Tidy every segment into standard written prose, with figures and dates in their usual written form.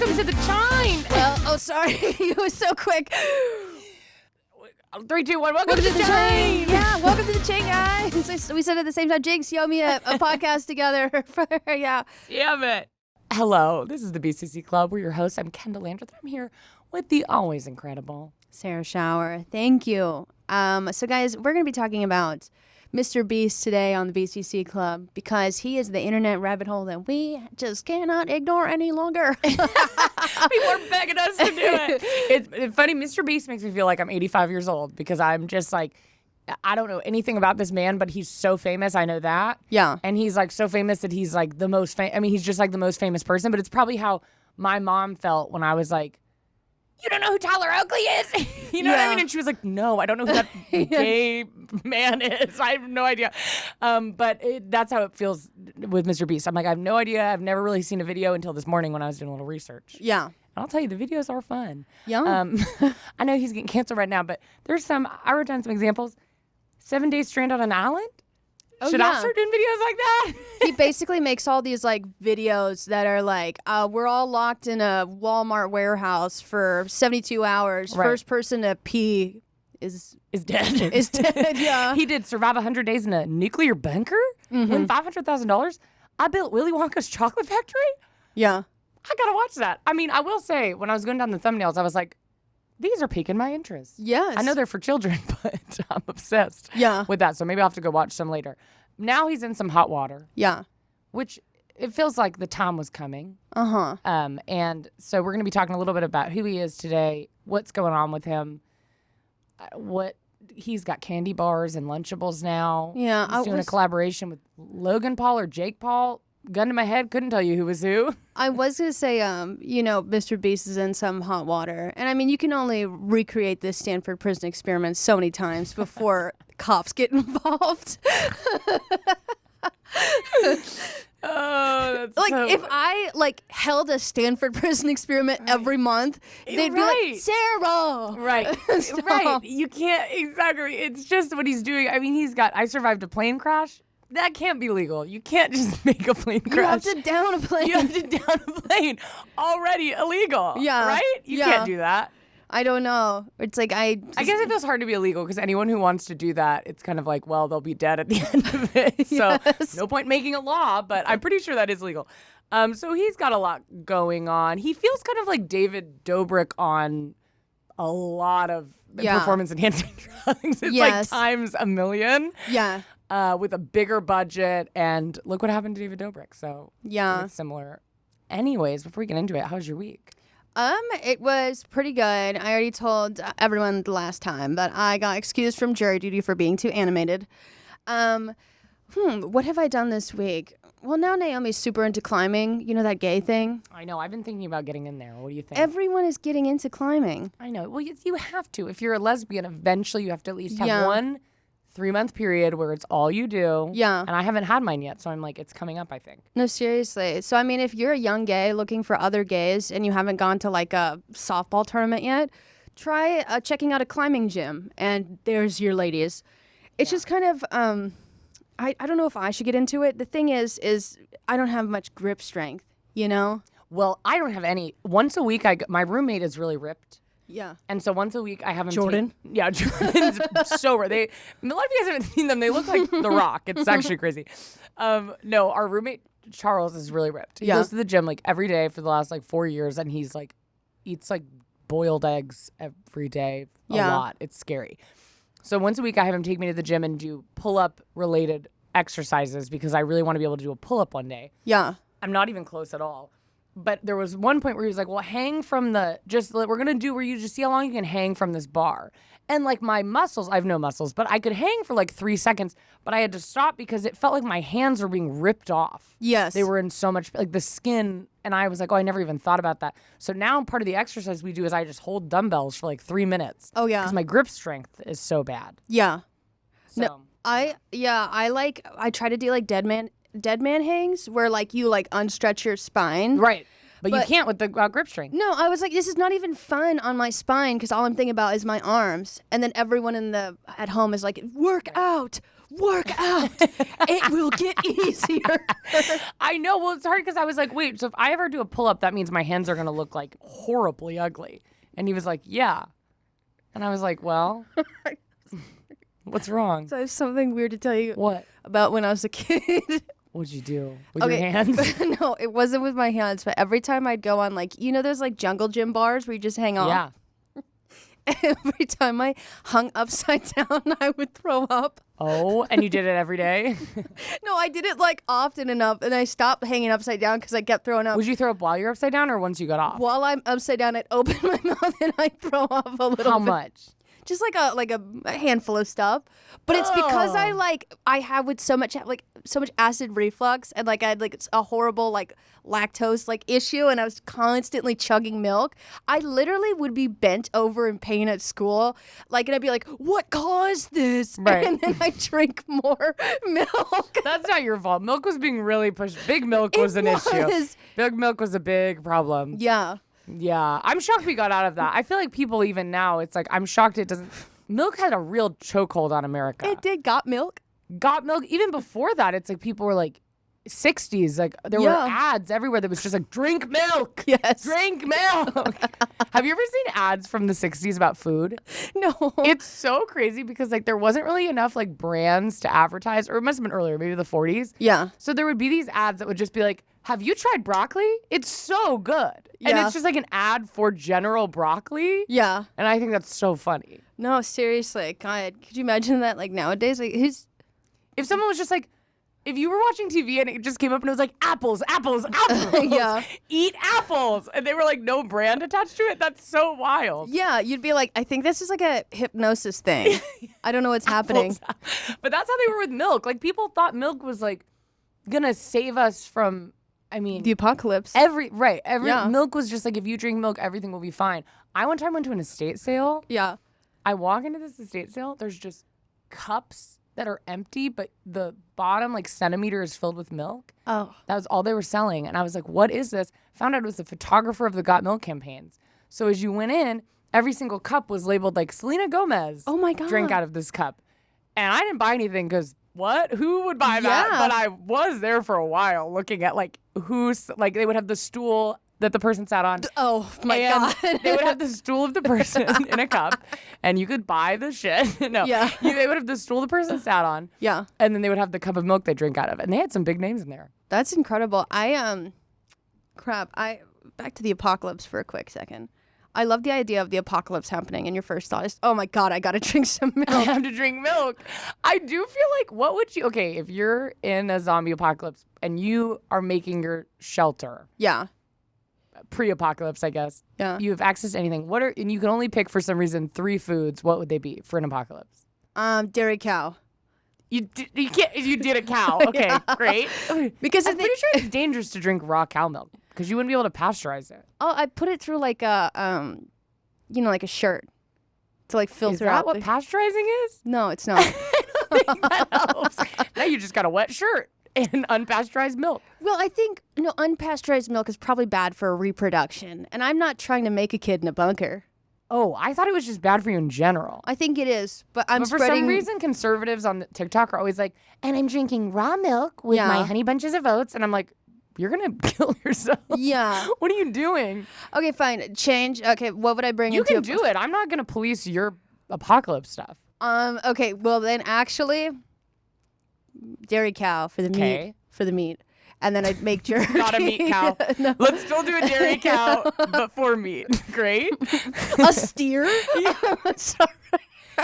welcome to the chime. Well, sorry. It was so quick. 3, 2, 1, welcome to the chain. Yeah, welcome to the chain, guys. We said it at the same time. Jinx, you owe me a podcast together. Yeah. Damn it. Hello, this is the BCC Club. We're your hosts. I'm Kendahl and Sarah. I'm here with the always incredible Sarah Shower. Thank you. So, guys, we're going to be talking about MrBeast today on the BCC Club because he is the internet rabbit hole that we just cannot ignore any longer. People are begging us to do it. It's funny, MrBeast makes me feel like I'm 85 years old because I'm just like, I don't know anything about this man, but he's so famous. I know that. Yeah. And he's like so famous that he's like the most he's just like the most famous person, but it's probably how my mom felt when I was like, you don't know who Tyler Oakley is? You know what I mean? And she was like, no, I don't know who that gay man is. I have no idea. But that's how it feels with MrBeast. I'm like, I have no idea. I've never really seen a video until this morning when I was doing a little research. Yeah. And I'll tell you, the videos are fun. Yeah. I know he's getting canceled right now, but there's I wrote down some examples. 7 days stranded on an island? Should I start doing videos like that? He basically makes all these like videos that are like, we're all locked in a Walmart warehouse for 72 hours. Right. First person to pee is dead. Is dead, yeah. He did survive 100 days in a nuclear bunker, win $500,000. I built Willy Wonka's chocolate factory. Yeah. I gotta watch that. I mean, I will say, when I was going down the thumbnails, I was like, these are piquing my interest. Yes. I know they're for children, but I'm obsessed with that. So maybe I'll have to go watch some later. Now he's in some hot water. Yeah. Which it feels like the time was coming. Uh-huh. And so we're going to be talking a little bit about who he is today, what's going on with him, what he's got candy bars and Lunchables now. Yeah. He's doing a collaboration with Logan Paul or Jake Paul. Gun to my head, couldn't tell you who was who. I was going to say, MrBeast is in some hot water. And I mean, you can only recreate this Stanford prison experiment so many times before cops get involved. Oh, that's like so... if I held a Stanford prison experiment every month, they'd be like, Sarah. Right. Right. You can't exactly. It's just what he's doing. I mean, he's got I survived a plane crash. That can't be legal. You can't just make a plane crash. You have to down a plane. You have to down a plane. Already illegal. Yeah. Right? You can't do that. I don't know. It's like I guess it feels hard to be illegal because anyone who wants to do that, it's kind of like, well, they'll be dead at the end of it. So no point making a law, but I'm pretty sure that is legal. So he's got a lot going on. He feels kind of like David Dobrik on a lot of performance-enhancing drugs. It's like times a million. Yeah. With a bigger budget, and look what happened to David Dobrik. So yeah, it's similar. Anyways, before we get into it, how was your week? It was pretty good. I already told everyone the last time, but I got excused from jury duty for being too animated. What have I done this week? Well, now Naomi's super into climbing. You know that gay thing? I know. I've been thinking about getting in there. What do you think? Everyone is getting into climbing. I know. Well, you have to. If you're a lesbian, eventually you have to at least have one 3-month period where it's all you do. Yeah. And I haven't had mine yet, so I'm like, it's coming up, I think. No, seriously. So, I mean, if you're a young gay looking for other gays and you haven't gone to like a softball tournament yet, try checking out a climbing gym. And there's your ladies. It's just kind of, I don't know if I should get into it. The thing is I don't have much grip strength, you know? Well, I don't have any. Once a week, my roommate is really ripped. Yeah. And so once a week I have him Jordan? Jordan's so rare. A lot of you guys haven't seen them. They look like The Rock. It's actually crazy. No, our roommate Charles is really ripped. He goes to the gym like every day for the last 4 years, and he's like eats like boiled eggs every day a lot. It's scary. So once a week I have him take me to the gym and do pull-up related exercises because I really want to be able to do a pull-up one day. Yeah. I'm not even close at all. But there was one point where he was like, well, hang from we're going to do where you just see how long you can hang from this bar. And like my muscles, I have no muscles, but I could hang for 3 seconds, but I had to stop because it felt like my hands were being ripped off. Yes. They were in so much, the skin, and I was like, oh, I never even thought about that. So now part of the exercise we do is I just hold dumbbells for 3 minutes. Oh, yeah. Because my grip strength is so bad. Yeah. So. No, I try to do dead man hangs where you unstretch your spine. Right. But you can't with the grip strength. No, I was like, this is not even fun on my spine because all I'm thinking about is my arms. And then everyone at home is like, work out. work out. It will get easier. I know. Well, it's hard because I was like, wait, so if I ever do a pull-up, that means my hands are going to look like horribly ugly. And he was like, yeah. And I was like, well, what's wrong? So I have something weird to tell you. What? About when I was a kid. What'd you do? With your hands? No, it wasn't with my hands, but every time I'd go on, like, there's like jungle gym bars where you just hang off. Yeah. Every time I hung upside down, I would throw up. Oh, and you did it every day? No, I did it like often enough, and I stopped hanging upside down because I kept throwing up. Would you throw up while you're upside down or once you got off? While I'm upside down, I'd open my mouth and I'd throw up a little bit. How much? Just like a handful of stuff, but it's because I have with so much acid reflux, and like I had like a horrible like lactose like issue, and I was constantly chugging milk. I literally would be bent over in pain at school, like, and I'd be like, "What caused this?" Right. And then I drink more milk. That's not your fault. Milk was being really pushed. Big milk was an issue. Big milk was a big problem. Yeah. Yeah, I'm shocked we got out of that. I feel like people even now, it's like, I'm shocked it doesn't. Milk had a real chokehold on America. It did. Got milk. Got milk. Even before that, it's like people were like 60s. Like there were ads everywhere that was just like, drink milk. Yes. Drink milk. Have you ever seen ads from the 60s about food? No. It's so crazy because like there wasn't really enough like brands to advertise, or it must have been earlier, maybe the 40s. Yeah. So there would be these ads that would just be like, have you tried broccoli? It's so good. Yeah. And it's just like an ad for general broccoli. Yeah. And I think that's so funny. No, seriously. God, could you imagine that like nowadays? Like If someone was just like, if you were watching TV and it just came up and it was like, apples, apples, apples. Yeah. Eat apples. And they were like, no brand attached to it. That's so wild. Yeah, you'd be like, I think this is like a hypnosis thing. I don't know what's happening. But that's how they were with milk. Like people thought milk was like gonna save us from, I mean, The apocalypse. Every Yeah. milk was just like, if you drink milk, everything will be fine. I one time went to an estate sale. Yeah. I walk into this estate sale. There's just cups that are empty, but the bottom like centimeter is filled with milk. Oh. That was all they were selling. And I was like, what is this? Found out it was the photographer of the Got Milk campaigns. So as you went in, every single cup was labeled like Selena Gomez. Oh my God. Drank out of this cup. And I didn't buy anything because what? Who would buy that? Yeah. But I was there for a while looking at like who's, like they would have the stool that the person sat on. Oh my And God. they would have the stool of the person in a cup, and you could buy the shit. No, Yeah. they would have the stool the person sat on, Yeah. and then they would have the cup of milk they drink out of, and they had some big names in there. That's incredible. Back to the apocalypse for a quick second. I love the idea of the apocalypse happening, and your first thought is, oh my God, I gotta drink some milk. I have to drink milk. I do feel like, what would you? Okay, if you're in a zombie apocalypse and you are making your shelter. Yeah. Pre-apocalypse, I guess. Yeah. You have access to anything. And you can only pick for some reason 3 foods. What would they be for an apocalypse? Dairy cow. You can't. You did a cow. Okay, great. Because I'm pretty sure it's dangerous to drink raw cow milk because you wouldn't be able to pasteurize it. Oh, I put it through like a like a shirt to like filter Is that out. what pasteurizing is? No, it's not. I think that helps. Now you just got a wet shirt and unpasteurized milk. Well, I think unpasteurized milk is probably bad for reproduction, and I'm not trying to make a kid in a bunker. Oh, I thought it was just bad for you in general. I think it is, but But for some reason, conservatives on TikTok are always like, and I'm drinking raw milk with my honey bunches of oats. And I'm like, you're going to kill yourself. Yeah. What are you doing? Okay, fine. Change. Okay, what would I bring You into can do it. I'm not going to police your apocalypse stuff. Okay, well then actually, dairy cow for the meat. For the meat. And then I'd make jerky. Not a meat cow. No. Let's still do a dairy cow, but for meat. Great. A steer? Sorry.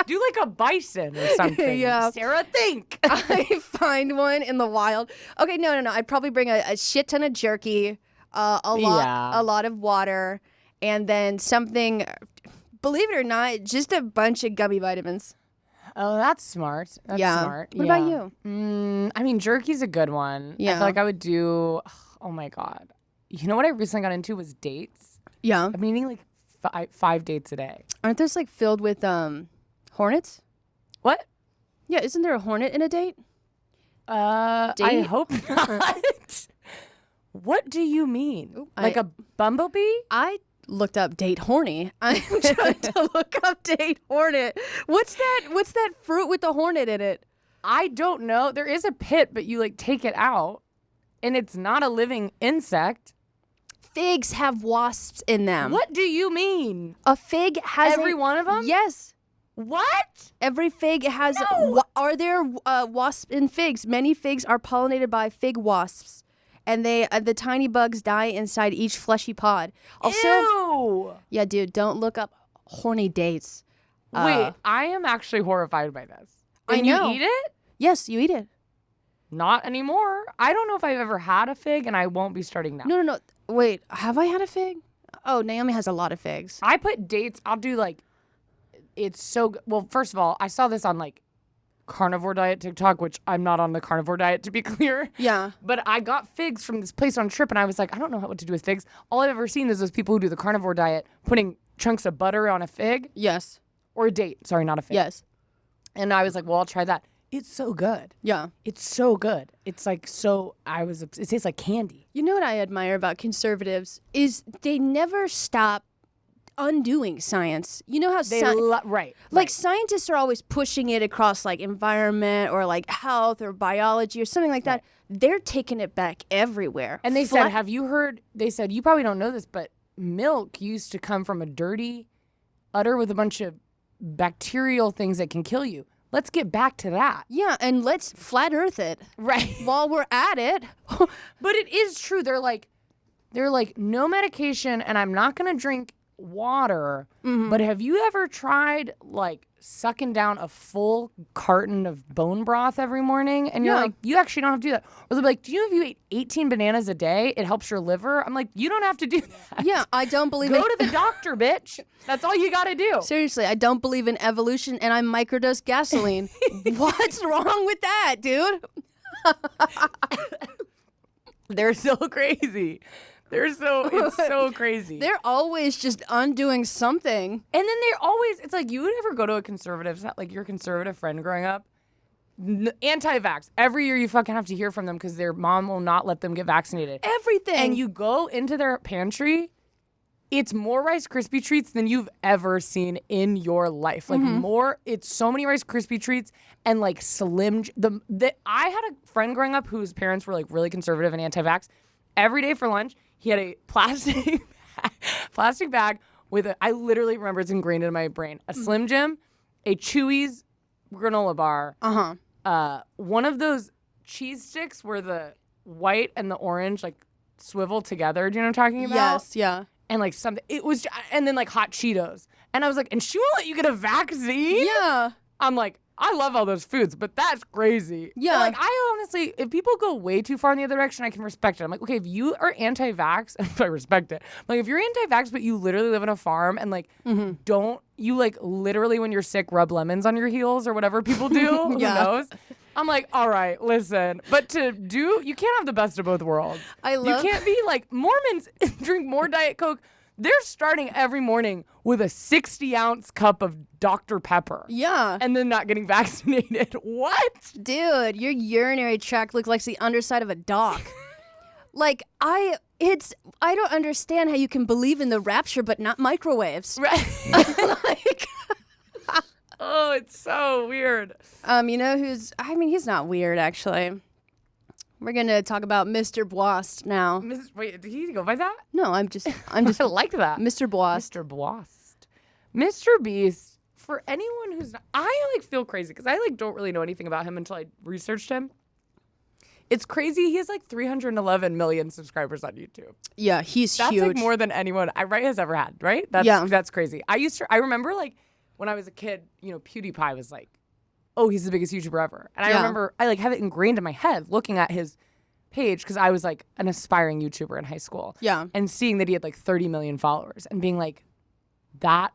Do like a bison or something. Yeah. Sarah, think. I find one in the wild. Okay, no. I'd probably bring a shit ton of jerky, a lot of water, and then something, believe it or not, just a bunch of gummy vitamins. Oh, that's smart. That's smart. What about you? I mean, jerky's a good one. Yeah. I feel like I would do, oh my God. You know what I recently got into was dates. Yeah. I'm eating like 5 dates a day. Aren't those like filled with hornets? What? Yeah, isn't there a hornet in a date? I hope not. What do you mean? Oop, like a bumblebee? I looked up date horny. I'm trying to look up date hornet. What's that fruit with the hornet in it? I don't know. There is a pit, but you like take it out and it's not a living insect. Figs have wasps in them. What do you mean? A fig has Every one of them? Yes. What? Every fig has. No. Are there wasps in figs? Many figs are pollinated by fig wasps, and the tiny bugs die inside each fleshy pod. Also, Ew. yeah, dude, don't look up horny dates. Wait, I am actually horrified by this. I And know. you eat it? Yes, you eat it. Not anymore. I don't know if I've ever had a fig, and I won't be starting now. No. Wait, have I had a fig? Oh, Naomi has a lot of figs. I put dates. I'll do like, it's so good. Well, first of all, I saw this on like carnivore diet TikTok, which I'm not on the carnivore diet to be clear. Yeah. But I got figs from this place on a trip, and I was like, I don't know what to do with figs. All I've ever seen is those people who do the carnivore diet putting chunks of butter on a fig Yes. or a date. Sorry, not a fig. Yes. And I was like, well, I'll try that. It's so good. Yeah. It's so good. It's like so. It tastes like candy. You know what I admire about conservatives is they never stop undoing science. You know how Right. like scientists are always pushing it across like environment or like health or biology or something like that. They're taking it back everywhere. And they said, have you heard? They said, you probably don't know this, but milk used to come from a dirty udder with a bunch of bacterial things that can kill you. Let's get back to that. Yeah, and let's flat earth it. Right. While we're at it. But it is true. They're like, no medication, and I'm not going to drink water. Mm-hmm. But have you ever tried like sucking down a full carton of bone broth every morning? And you're Yeah. like, you actually don't have to do that. Or they're like, do you know if you ate 18 bananas a day, it helps your liver? I'm like, you don't have to do that. Yeah, I don't believe Go to the doctor, bitch. That's all you got to do. Seriously, I don't believe in evolution and I microdose gasoline. What's wrong with that, dude? They're so crazy. It's so crazy. They're always just undoing something. And then they're always, it's like, you would ever go to a conservative, it's not like your conservative friend growing up, anti-vax. Every year you fucking have to hear from them because their mom will not let them get vaccinated. Everything. And you go into their pantry, it's more Rice Krispie treats than you've ever seen in your life. Like it's so many Rice Krispie treats and like Slim. I had a friend growing up whose parents were like really conservative and anti-vax. Every day for lunch, he had a plastic bag with I literally remember it's ingrained in my brain. A Slim Jim, a Chewy's granola bar, one of those cheese sticks where the white and the orange like swivel together. Do you know what I'm talking about? Yes, yeah. And like something, and then like hot Cheetos. And I was like, and she won't let you get a vaccine? Yeah. I'm like, I love all those foods, but that's crazy. Yeah. And like, I honestly, if people go way too far in the other direction, I can respect it. I'm like, okay, if you are anti-vax, I respect it. Like, if you're anti-vax, but you literally live on a farm and like, don't, you like literally when you're sick, rub lemons on your heels or whatever people do, who knows? I'm like, all right, listen, but you can't have the best of both worlds. You can't be like, Mormons drink more Diet Coke. They're starting every morning with a 60-ounce cup of Dr. Pepper. Yeah. And then not getting vaccinated. What? Dude, your urinary tract looks like the underside of a dock. Like, I don't understand how you can believe in the rapture but not microwaves. Right. Like, oh, it's so weird. you know he's not weird, actually. We're going to talk about MrBeast now. Wait, did he go by that? No, I'm just I like that. MrBeast. MrBeast. MrBeast, for anyone who's not, I like feel crazy because I like don't really know anything about him until I researched him. It's crazy. He has like 311 million subscribers on YouTube. Yeah, he's That's huge. like more than anyone has ever had, right? That's crazy. I remember like when I was a kid, you know, PewDiePie was like, oh, he's the biggest YouTuber ever. And I remember I like have it ingrained in my head looking at his page because I was like an aspiring YouTuber in high school. Yeah. And seeing that he had like 30 million followers and being like, that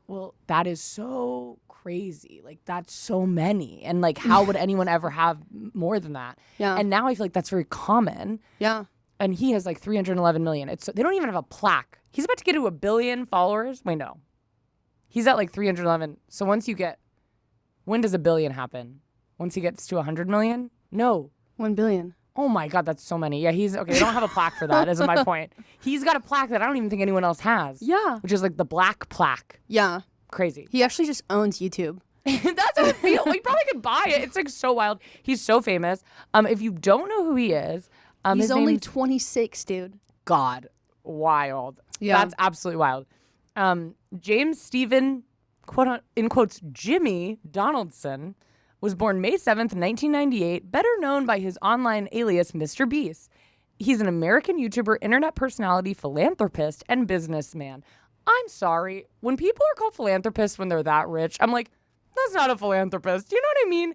is so crazy. Like that's so many. And like how would anyone ever have more than that? Yeah. And now I feel like that's very common. Yeah. And he has like 311 million. They don't even have a plaque. He's about to get to 1 billion followers. Wait, no. He's at like 311. So when does 1 billion happen? Once he gets to 100 million? No. 1 billion. Oh my God, that's so many. Yeah, they don't have a plaque for that, isn't my point. He's got a plaque that I don't even think anyone else has. Yeah. Which is like the black plaque. Yeah. Crazy. He actually just owns YouTube. That's how it feels. You probably could buy it. It's like so wild. He's so famous. If you don't know who he is, he's only 26, dude. God, wild. Yeah. That's absolutely wild. James Stephen, in quotes, Jimmy Donaldson, was born May 7th, 1998, better known by his online alias, MrBeast. He's an American YouTuber, internet personality, philanthropist, and businessman. I'm sorry. When people are called philanthropists when they're that rich, I'm like, that's not a philanthropist. You know what I mean?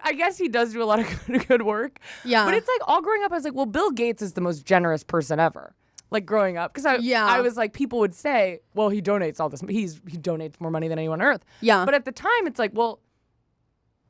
I guess he does do a lot of good work. Yeah. But it's like all growing up, I was like, well, Bill Gates is the most generous person ever. Like growing up. Because I was like, people would say, well, he donates all this. He donates more money than anyone on earth. Yeah. But at the time, it's like, well,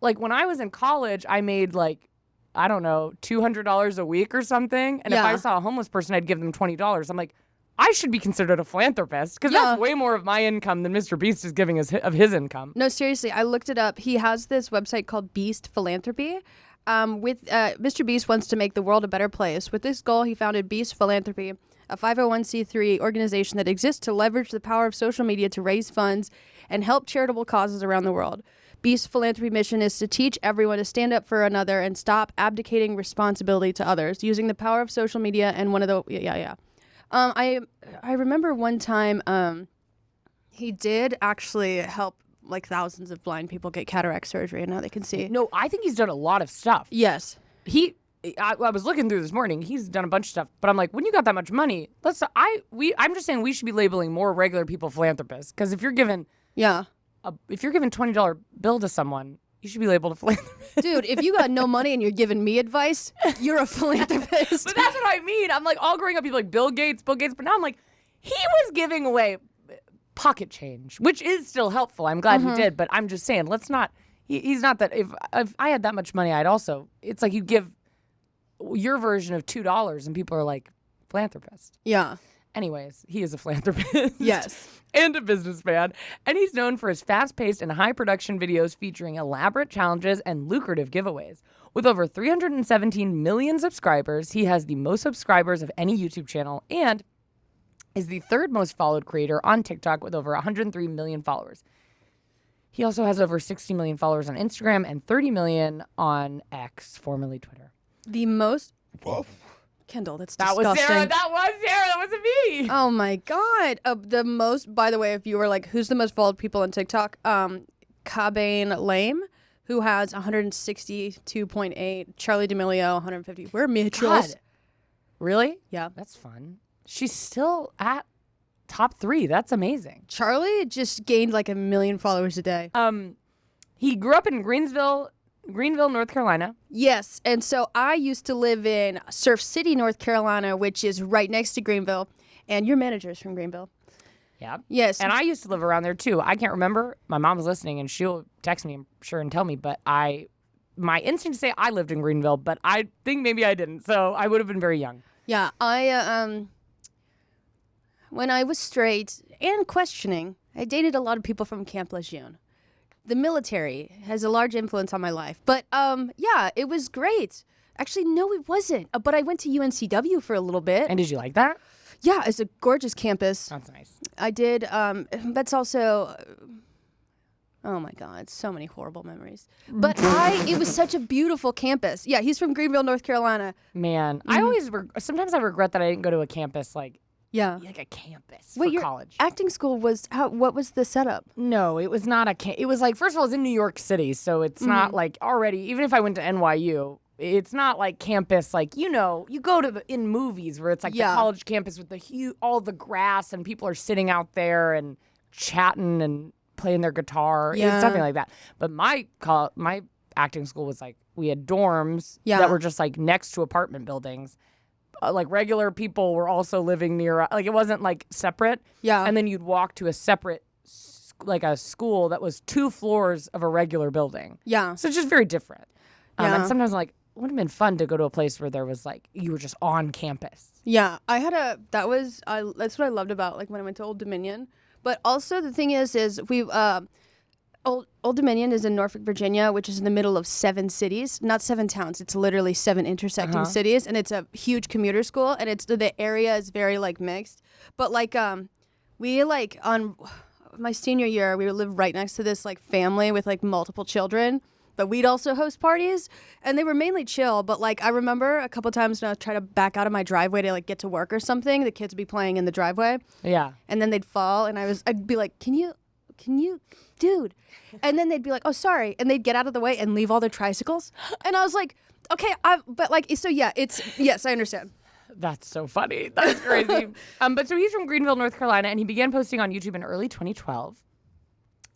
like when I was in college, I made like, I don't know, $200 a week or something. And if I saw a homeless person, I'd give them $20. I'm like, I should be considered a philanthropist because that's way more of my income than MrBeast is giving of his income. No, seriously, I looked it up. He has this website called Beast Philanthropy. MrBeast wants to make the world a better place. With this goal, he founded Beast Philanthropy, a 501c3 organization that exists to leverage the power of social media to raise funds and help charitable causes around the world. Beast Philanthropy mission is to teach everyone to stand up for another and stop abdicating responsibility to others using the power of social media. And one of the I remember one time he did actually help like thousands of blind people get cataract surgery and now they can see. No, I think he's done a lot of stuff. Yes. I was looking through this morning. He's done a bunch of stuff, but I'm like, when you got that much money, I'm just saying we should be labeling more regular people philanthropists because if you're giving $20 bill to someone, you should be labeled a philanthropist. Dude, if you got no money and you're giving me advice, you're a philanthropist. But that's what I mean. I'm like, all growing up, people like Bill Gates. But now I'm like, he was giving away pocket change, which is still helpful. I'm glad he did. But I'm just saying, let's not, he's not that, if I had that much money, it's like you give your version of $2 and people are like, philanthropist. Yeah. Anyways, he is a philanthropist. Yes. And a businessman. And he's known for his fast-paced and high-production videos featuring elaborate challenges and lucrative giveaways. With over 317 million subscribers, he has the most subscribers of any YouTube channel and is the third most followed creator on TikTok with over 103 million followers. He also has over 60 million followers on Instagram and 30 million on X, formerly Twitter. The most... Whoa. Kendahl, that's disgusting. That wasn't me. Oh my God. The most, by the way, if you were like, who's the most followed people on TikTok? Cabane Lame, who has 162.8. Charlie D'Amelio, 150. We're Mitchells. God. Really? Yeah. That's fun. She's still at top 3. That's amazing. Charlie just gained like 1 million followers a day. He grew up in Greenville, North Carolina. Yes, and so I used to live in Surf City, North Carolina, which is right next to Greenville, and your manager's from Greenville. Yeah. Yes. And I used to live around there too. I can't remember. My mom's listening, and she'll text me, I'm sure, and tell me, but my instinct to say I lived in Greenville, but I think maybe I didn't, so I would have been very young. Yeah, when I was straight and questioning, I dated a lot of people from Camp Lejeune. The military has a large influence on my life. But, yeah, it was great. Actually, no, it wasn't. But I went to UNCW for a little bit. And did you like that? Yeah, it's a gorgeous campus. That's nice. I did. That's also... oh, my God. So many horrible memories. But it was such a beautiful campus. Yeah, he's from Greenville, North Carolina. Man, sometimes I regret that I didn't go to a campus like a campus for college. Acting school was what was the setup? No, it was not it was like, first of all, it's in New York City, so it's not like already, even if I went to NYU, it's not like campus, like, you go to in movies where it's like the college campus with all the grass and people are sitting out there and chatting and playing their guitar. Yeah. It's nothing like that. But my acting school was like, we had dorms that were just like next to apartment buildings. Like regular people were also living near, like it wasn't like separate. Yeah. And then you'd walk to a separate, like a school that was 2 floors of a regular building. Yeah. So it's just very different. And sometimes I'm like, it would have been fun to go to a place where there was like, you were just on campus. Yeah. That's what I loved about like when I went to Old Dominion. But also the thing is we, Old Dominion is in Norfolk, Virginia, which is in the middle of 7 cities, not 7 towns. It's literally 7 intersecting cities, and it's a huge commuter school, and the area is very like mixed. But like we like on my senior year, we lived right next to this like family with like multiple children. But we'd also host parties, and they were mainly chill. But like I remember a couple times when I was trying to back out of my driveway to like get to work or something, the kids would be playing in the driveway. Yeah. And then they'd fall, and I'd be like, can you, dude? And then they'd be like, oh, sorry. And they'd get out of the way and leave all their tricycles. And I was like, okay, but like, so yeah, yes, I understand. That's so funny. That's crazy. But so he's from Greenville, North Carolina, and he began posting on YouTube in early 2012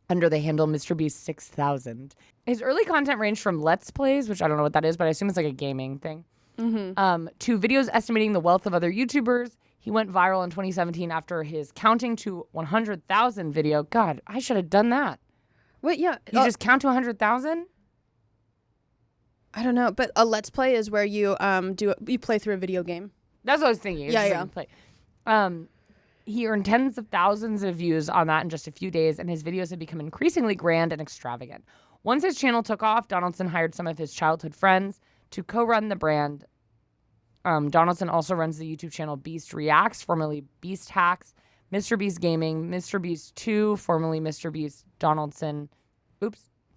under the handle MrBeast6000. His early content ranged from Let's Plays, which I don't know what that is, but I assume it's like a gaming thing, to videos estimating the wealth of other YouTubers. He went viral in 2017 after his counting to 100,000 video. God, I should have done that. Wait, yeah. You just count to 100,000? I don't know, but a Let's Play is where you you play through a video game. That's what I was thinking. Yeah. Play. He earned tens of thousands of views on that in just a few days, and his videos have become increasingly grand and extravagant. Once his channel took off, Donaldson hired some of his childhood friends to co-run the brand. Donaldson also runs the YouTube channel Beast Reacts, formerly Beast Hacks, MrBeast Gaming, MrBeast 2, formerly MrBeast Donaldson,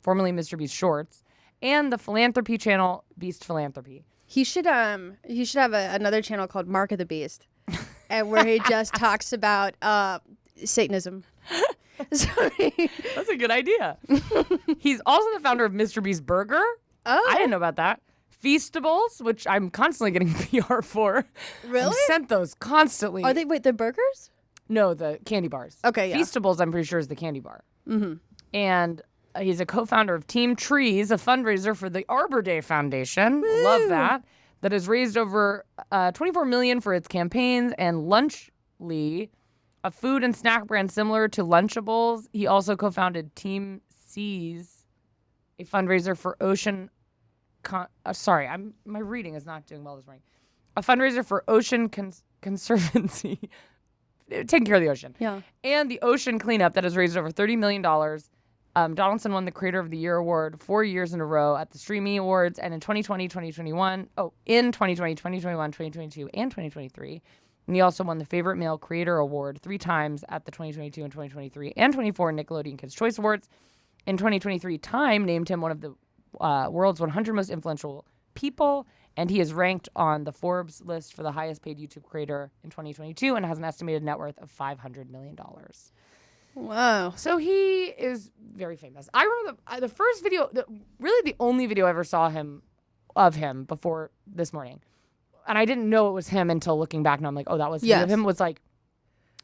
formerly MrBeast Shorts, and the philanthropy channel Beast Philanthropy. He should have another channel called Mark of the Beast, and where he just talks about Satanism. Sorry. That's a good idea. He's also the founder of MrBeast Burger. Oh. I didn't know about that. Feastables, which I'm constantly getting PR for. Really? I'm sent those constantly. Are they, the burgers? No, the candy bars. Okay, yeah. Feastables, I'm pretty sure, is the candy bar. Mm-hmm. And he's a co-founder of Team Trees, a fundraiser for the Arbor Day Foundation. Woo! Love that. That has raised over $24 million for its campaigns. And Lunchly, a food and snack brand similar to Lunchables. He also co-founded Team Seas, a fundraiser for Ocean... my reading is not doing well this morning. A fundraiser for Ocean Conservancy, taking care of the ocean. Yeah. And the ocean cleanup that has raised over $30 million. Donaldson won the Creator of the Year award 4 years in a row at the Streamy Awards, and in 2020, 2021, 2022, and 2023. And he also won the Favorite Male Creator Award 3 times at the 2022 and 2023 and 24 Nickelodeon Kids' Choice Awards. In 2023, Time named him one of the world's 100 most influential people, and he is ranked on the Forbes list for the highest paid YouTube creator in 2022 and has an estimated net worth of $500 million. Wow. So he is very famous. I remember the first video, really the only video I ever saw of him before this morning, and I didn't know it was him until looking back, and I'm like, oh, that was him, was like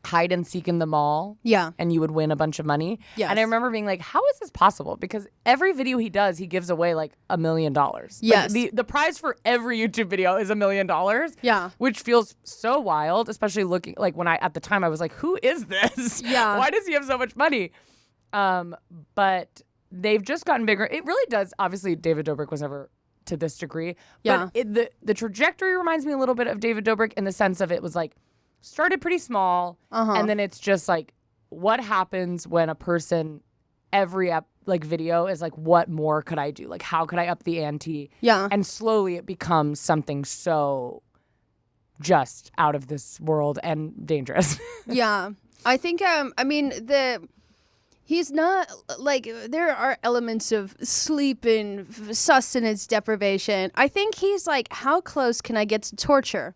hide and seek in the mall. Yeah. And you would win a bunch of money. Yes. And I remember being like, how is this possible? Because every video he does, he gives away like $1 million. Yes. Like, the prize for every YouTube video is $1 million. Yeah. Which feels so wild, especially looking like when at the time I was like, who is this? Yeah. Why does he have so much money? But they've just gotten bigger. It really does. Obviously, David Dobrik was never to this degree. Yeah. But the trajectory reminds me a little bit of David Dobrik in the sense of it was like, started pretty small, and then it's just like, what happens when a person, every video is like, what more could I do? Like, how could I up the ante? Yeah. And slowly it becomes something so just out of this world and dangerous. Yeah. I think, he's not, like, there are elements of sleep and sustenance deprivation. I think he's like, how close can I get to torture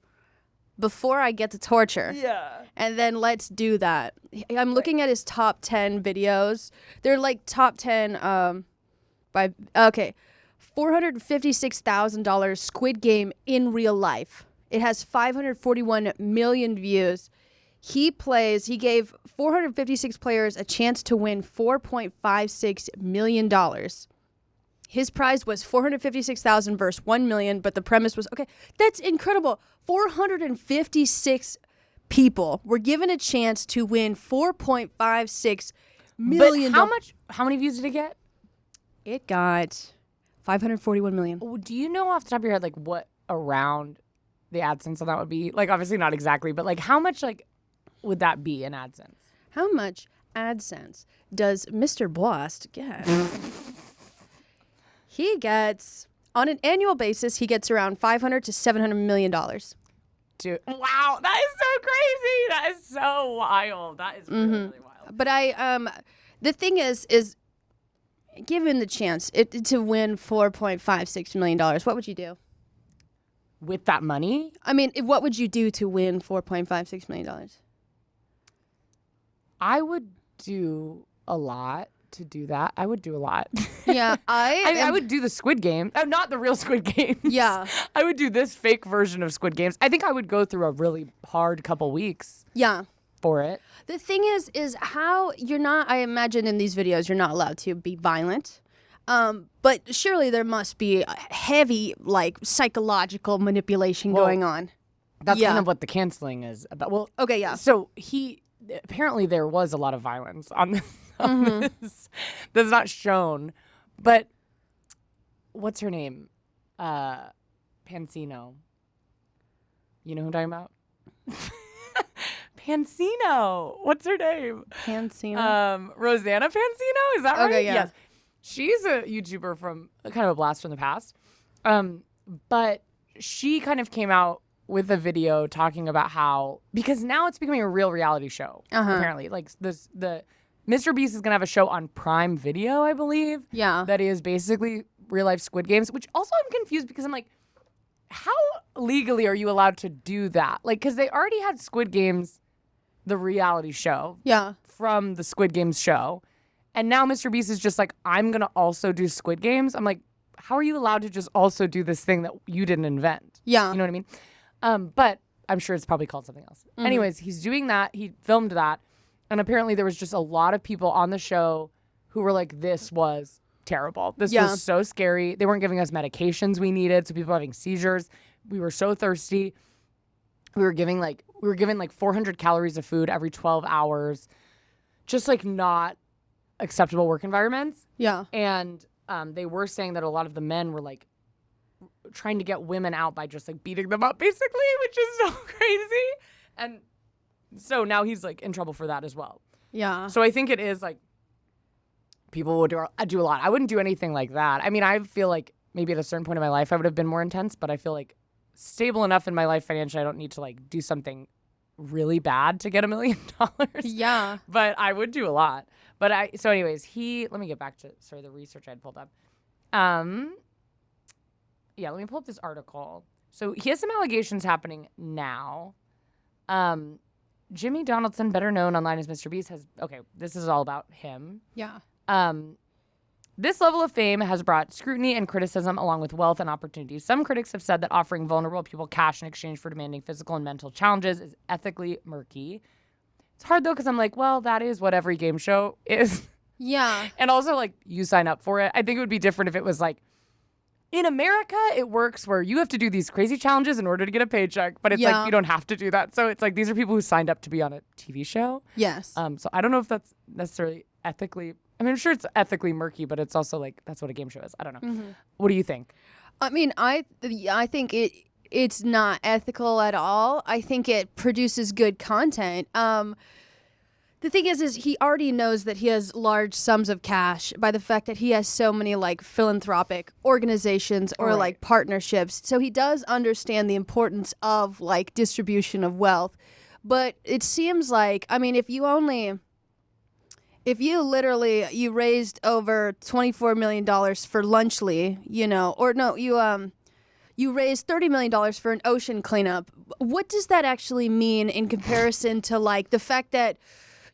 before I get to torture? Yeah. And then let's do that. I'm looking at his top 10 videos. They're like top 10 $456,000 Squid Game in real life. It has 541 million views. He gave 456 players a chance to win $4.56 million. His prize was $456,000 versus $1 million, but the premise was, okay, that's incredible. 456 people were given a chance to win $4.56 million. But how many views did it get? It got 541 million. Do you know off the top of your head, like, what around the AdSense on that would be? Like, obviously not exactly, but like, how much like would that be in AdSense? How much AdSense does MrBeast get? He gets, on an annual basis, he gets around $500 to $700 million. Dude, wow, that is so crazy. That is so wild. That is really, really wild. But the thing is given the chance to win $4.56 million, what would you do? With that money? I mean, what would you do to win $4.56 million? I would do a lot to do that. I would do a lot. Yeah, I would do the Squid Game. Oh, not the real Squid Games. Yeah. I would do this fake version of Squid Games. I think I would go through a really hard couple weeks. Yeah. For it. The thing is how you're not, I imagine in these videos, you're not allowed to be violent. But surely there must be a heavy, like, psychological manipulation going on. That's kind of what the canceling is about. Well, okay, yeah. So apparently there was a lot of violence on this. That's not shown. But what's her name? Pansino. You know who I'm talking about? Pansino. What's her name? Pansino. Rosanna Pansino? Is that right? Okay, yeah. Yes. She's a YouTuber from kind of a blast from the past. But she kind of came out with a video talking about how, because now it's becoming a real reality show, apparently. Like the MrBeast is going to have a show on Prime Video, I believe. Yeah. That is basically real life Squid Games, which also I'm confused because I'm like, how legally are you allowed to do that? Like, because they already had Squid Games, the reality show. Yeah. From the Squid Games show. And now MrBeast is just like, I'm going to also do Squid Games. I'm like, how are you allowed to just also do this thing that you didn't invent? Yeah. You know what I mean? But I'm sure it's probably called something else. Anyways, he's doing that. He filmed that. And apparently there was just a lot of people on the show who were like, this was terrible. This was so scary. They weren't giving us medications we needed. So people were having seizures. We were so thirsty. We were given like 400 calories of food every 12 hours. Just like not acceptable work environments. Yeah. And they were saying that a lot of the men were like trying to get women out by just like beating them up basically, which is so crazy. And so now he's like in trouble for that as well. Yeah. So I think it is like people would do a lot. I wouldn't do anything like that. I mean, I feel like maybe at a certain point in my life I would have been more intense, but I feel like stable enough in my life financially I don't need to like do something really bad to get $1 million. Yeah. But I would do a lot. But so anyways, let me get back to the research I had pulled up. Yeah, let me pull up this article. So he has some allegations happening now. Jimmy Donaldson, better known online as MrBeast, this is all about him. Yeah. This level of fame has brought scrutiny and criticism along with wealth and opportunity. Some critics have said that offering vulnerable people cash in exchange for demanding physical and mental challenges is ethically murky. It's hard, though, because I'm like, well, that is what every game show is. Yeah. And also, like, you sign up for it. I think it would be different if it was like, in America, it works where you have to do these crazy challenges in order to get a paycheck, but it's like you don't have to do that. So it's like these are people who signed up to be on a TV show. Yes. So I don't know if that's necessarily ethically. I mean, I'm sure it's ethically murky, but it's also like that's what a game show is. I don't know. Mm-hmm. What do you think? I mean, I think it's not ethical at all. I think it produces good content. The thing is he already knows that he has large sums of cash by the fact that he has so many like philanthropic organizations or like partnerships. So he does understand the importance of like distribution of wealth. But it seems like, I mean, if you raised over $24 million for Lunchly, you raised $30 million for an ocean cleanup. What does that actually mean in comparison to like the fact that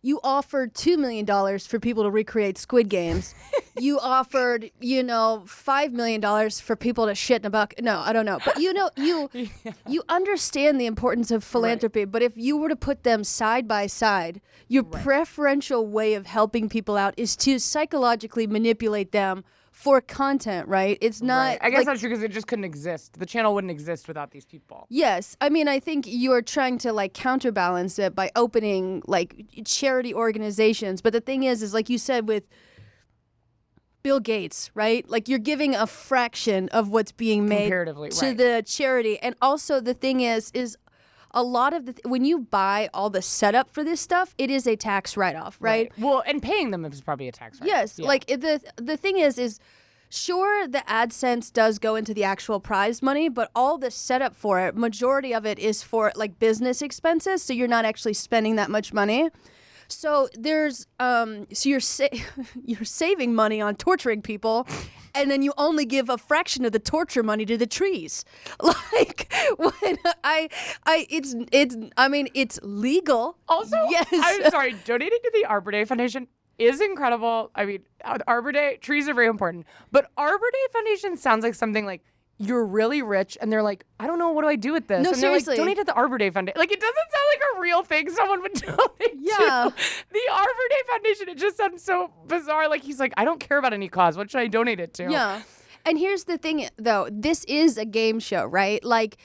you offered $2 million for people to recreate Squid Games. You offered, $5 million for people to shit in a bucket. No, I don't know. But you understand the importance of philanthropy. Right. But if you were to put them side by side, your preferential way of helping people out is to psychologically manipulate them for content, right? It's not. Right. I guess that's true because it just couldn't exist. The channel wouldn't exist without these people. Yes. I mean, I think you're trying to like counterbalance it by opening like charity organizations. But the thing is like you said with Bill Gates, right? Like you're giving a fraction of what's being made to the charity. And also the thing is a lot of when you buy all the setup for this stuff, it is a tax write-off, right? Well, and paying them is probably a tax write-off. Yes, yeah. Like the thing is sure the AdSense does go into the actual prize money, but all the setup for it, majority of it is for like business expenses, so you're not actually spending that much money. So there's so you're saving money on torturing people, and then you only give a fraction of the torture money to the trees. Like when it's legal. Also, yes. I'm sorry, donating to the Arbor Day Foundation is incredible. I mean, Arbor Day, trees are very important. But Arbor Day Foundation sounds like something like you're really rich and they're like, I don't know, what do I do with this? No, and seriously. They're like, donate to the Arbor Day Foundation. Like, it doesn't sound like a real thing someone would donate Yeah. to. The Arbor Day Foundation, it just sounds so bizarre. Like, he's like, I don't care about any cause. What should I donate it to? Yeah. And here's the thing, though. This is a game show, right? Like,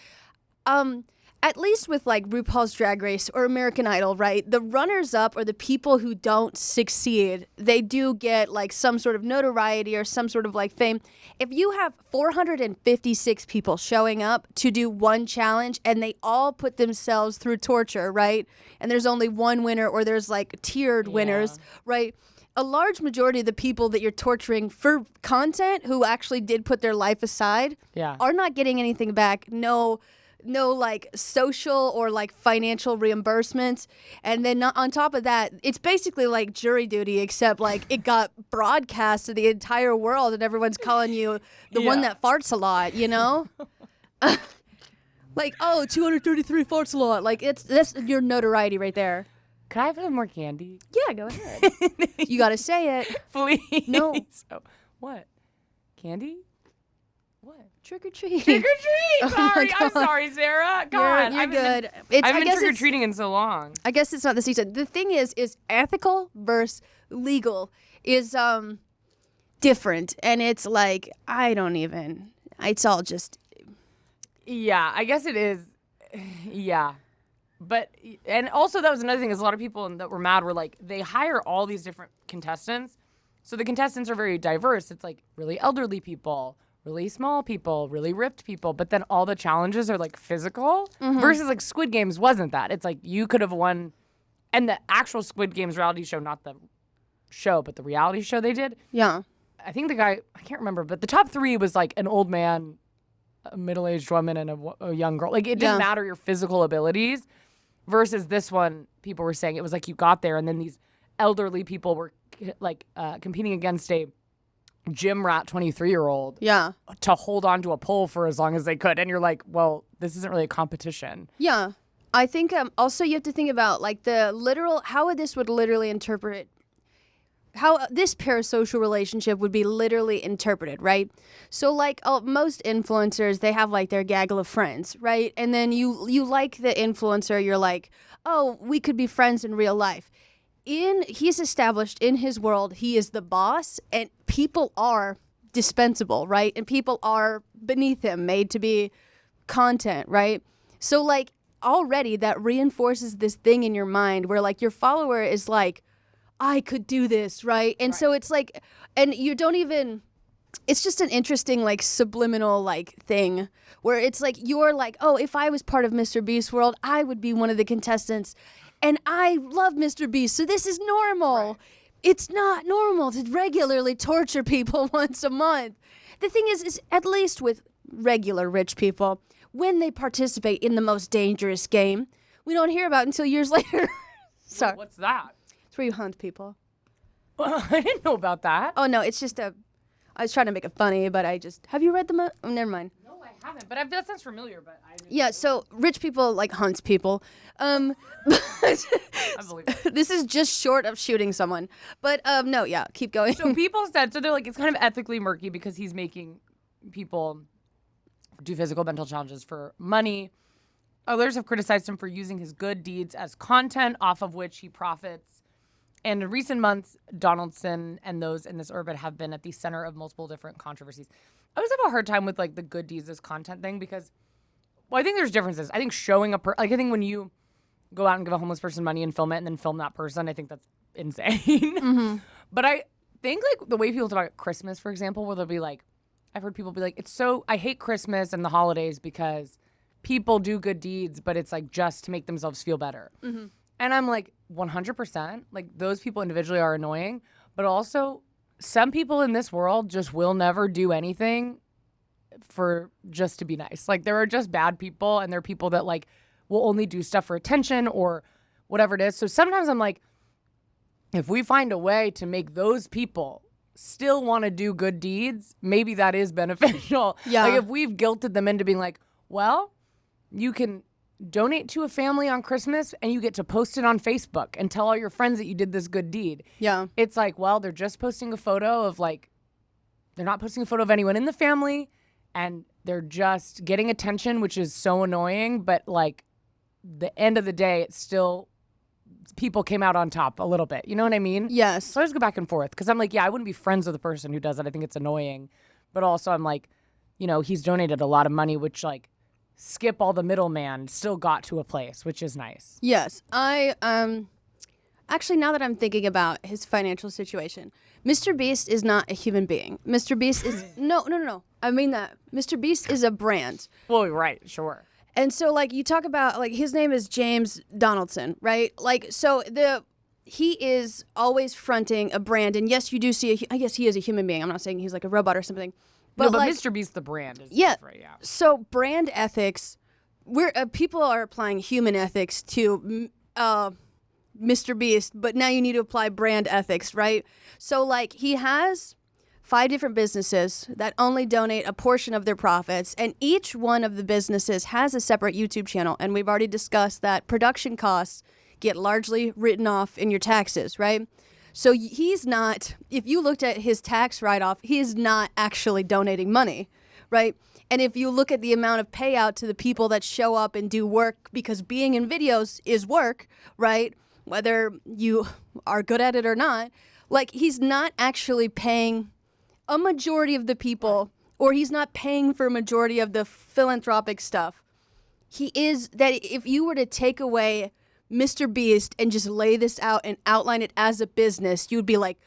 at least with like RuPaul's Drag Race or American Idol, right? The runners-up or the people who don't succeed, they do get like some sort of notoriety or some sort of like fame. If you have 456 people showing up to do one challenge and they all put themselves through torture, right? And there's only one winner or there's like tiered winners, right? A large majority of the people that you're torturing for content who actually did put their life aside are not getting anything back. No like social or like financial reimbursements. And then on top of that, it's basically like jury duty, except like it got broadcast to the entire world and everyone's calling you the one that farts a lot, you know? Like, oh, 233 farts a lot. Like that's your notoriety right there. Can I have some more candy? Yeah, go ahead. You got to say it. Please. No. Oh, what? Candy? What? Trick or treat. Trick or treat. Sorry. I'm God. sorry, Sarah. God. You're good. I haven't been trick or treating in so long. I guess it's not the season. The thing is ethical versus legal is different. And it's like, it's all just. Yeah, I guess it is. Yeah. But, and also that was another thing is a lot of people that were mad were like, they hire all these different contestants. So the contestants are very diverse. It's like really elderly people, really small people, really ripped people. But then all the challenges are like physical versus like Squid Games wasn't that. It's like you could have won. And the actual Squid Games reality show, not the show, but the reality show they did. Yeah. I think the guy, I can't remember, but the top three was like an old man, a middle-aged woman, and a young girl. Like it didn't matter your physical abilities. Versus this one, people were saying it was like you got there and then these elderly people were like competing against a gym rat 23-year-old to hold on to a pole for as long as they could. And you're like, well, this isn't really a competition. Yeah. I think also you have to think about like how this would literally interpret how this parasocial relationship would be literally interpreted, right? So like most influencers, they have like their gaggle of friends, right? And then you like the influencer, you're like, oh, we could be friends in real life. He's established in his world, he is the boss and people are dispensable, right? And people are beneath him, made to be content, right? So like already that reinforces this thing in your mind where like your follower is like, I could do this, right? And so it's like, and you don't even, it's just an interesting like subliminal like thing where it's like, you're like, oh, if I was part of MrBeast world, I would be one of the contestants and I love MrBeast. So this is normal. Right. It's not normal to regularly torture people once a month. The thing is at least with regular rich people, when they participate in the most dangerous game, we don't hear about it until years later. Sorry. What's that? It's where you hunt people. I didn't know about that. Oh, no, it's just I was trying to make it funny, but have you read the oh, never mind. No, I haven't, but that sounds familiar, but I didn't. Yeah, so rich people like hunts people. I believe it. This is just short of shooting someone. But no, yeah, keep going. So people said, so they're like, it's kind of ethically murky because he's making people do physical mental challenges for money. Others have criticized him for using his good deeds as content off of which he profits. And in recent months, Donaldson and those in this orbit have been at the center of multiple different controversies. I always have a hard time with like the good deeds as content thing because, well, I think there's differences. I think showing I think when you go out and give a homeless person money and film it and then film that person, I think that's insane. But I think like the way people talk about Christmas, for example, where they'll be like, I've heard people be like, I hate Christmas and the holidays because people do good deeds, but it's like just to make themselves feel better. And I'm like, 100%. Like those people individually are annoying, but also some people in this world just will never do anything for just to be nice. Like there are just bad people and there are people that like will only do stuff for attention or whatever it is. So sometimes I'm like, if we find a way to make those people still want to do good deeds, maybe that is beneficial. Yeah. Like if we've guilted them into being like, well, you can donate to a family on Christmas and you get to post it on Facebook and tell all your friends that you did this good deed. Yeah. It's like, well, they're just posting a photo of like, they're not posting a photo of anyone in the family and they're just getting attention, which is so annoying. But like the end of the day, it's still people came out on top a little bit. You know what I mean? Yes. So I just go back and forth because I'm like, yeah, I wouldn't be friends with the person who does it. I think it's annoying. But also I'm like, you know, he's donated a lot of money, which like skip all the middleman still got to a place, which is nice. Yes. I actually, now that I'm thinking about his financial situation, MrBeast is not a human being. MrBeast is no. I mean that. MrBeast is a brand. Well, right, sure. And so, like, you talk about, like, his name is James Donaldson, right? Like, so he is always fronting a brand. And yes, you do see, I guess he is a human being. I'm not saying he's like a robot or something. But like, MrBeast, the brand, is different, yeah. So brand ethics, people are applying human ethics to MrBeast, but now you need to apply brand ethics, right? So, like, he has 5 different businesses that only donate a portion of their profits, and each one of the businesses has a separate YouTube channel, and we've already discussed that production costs get largely written off in your taxes, right? So he's not, if you looked at his tax write-off, he is not actually donating money, right? And if you look at the amount of payout to the people that show up and do work, because being in videos is work, right? Whether you are good at it or not, like, he's not actually paying a majority of the people, or he's not paying for a majority of the philanthropic stuff. He is, that if you were to take away MrBeast and just lay this out and outline it as a business, you'd be like,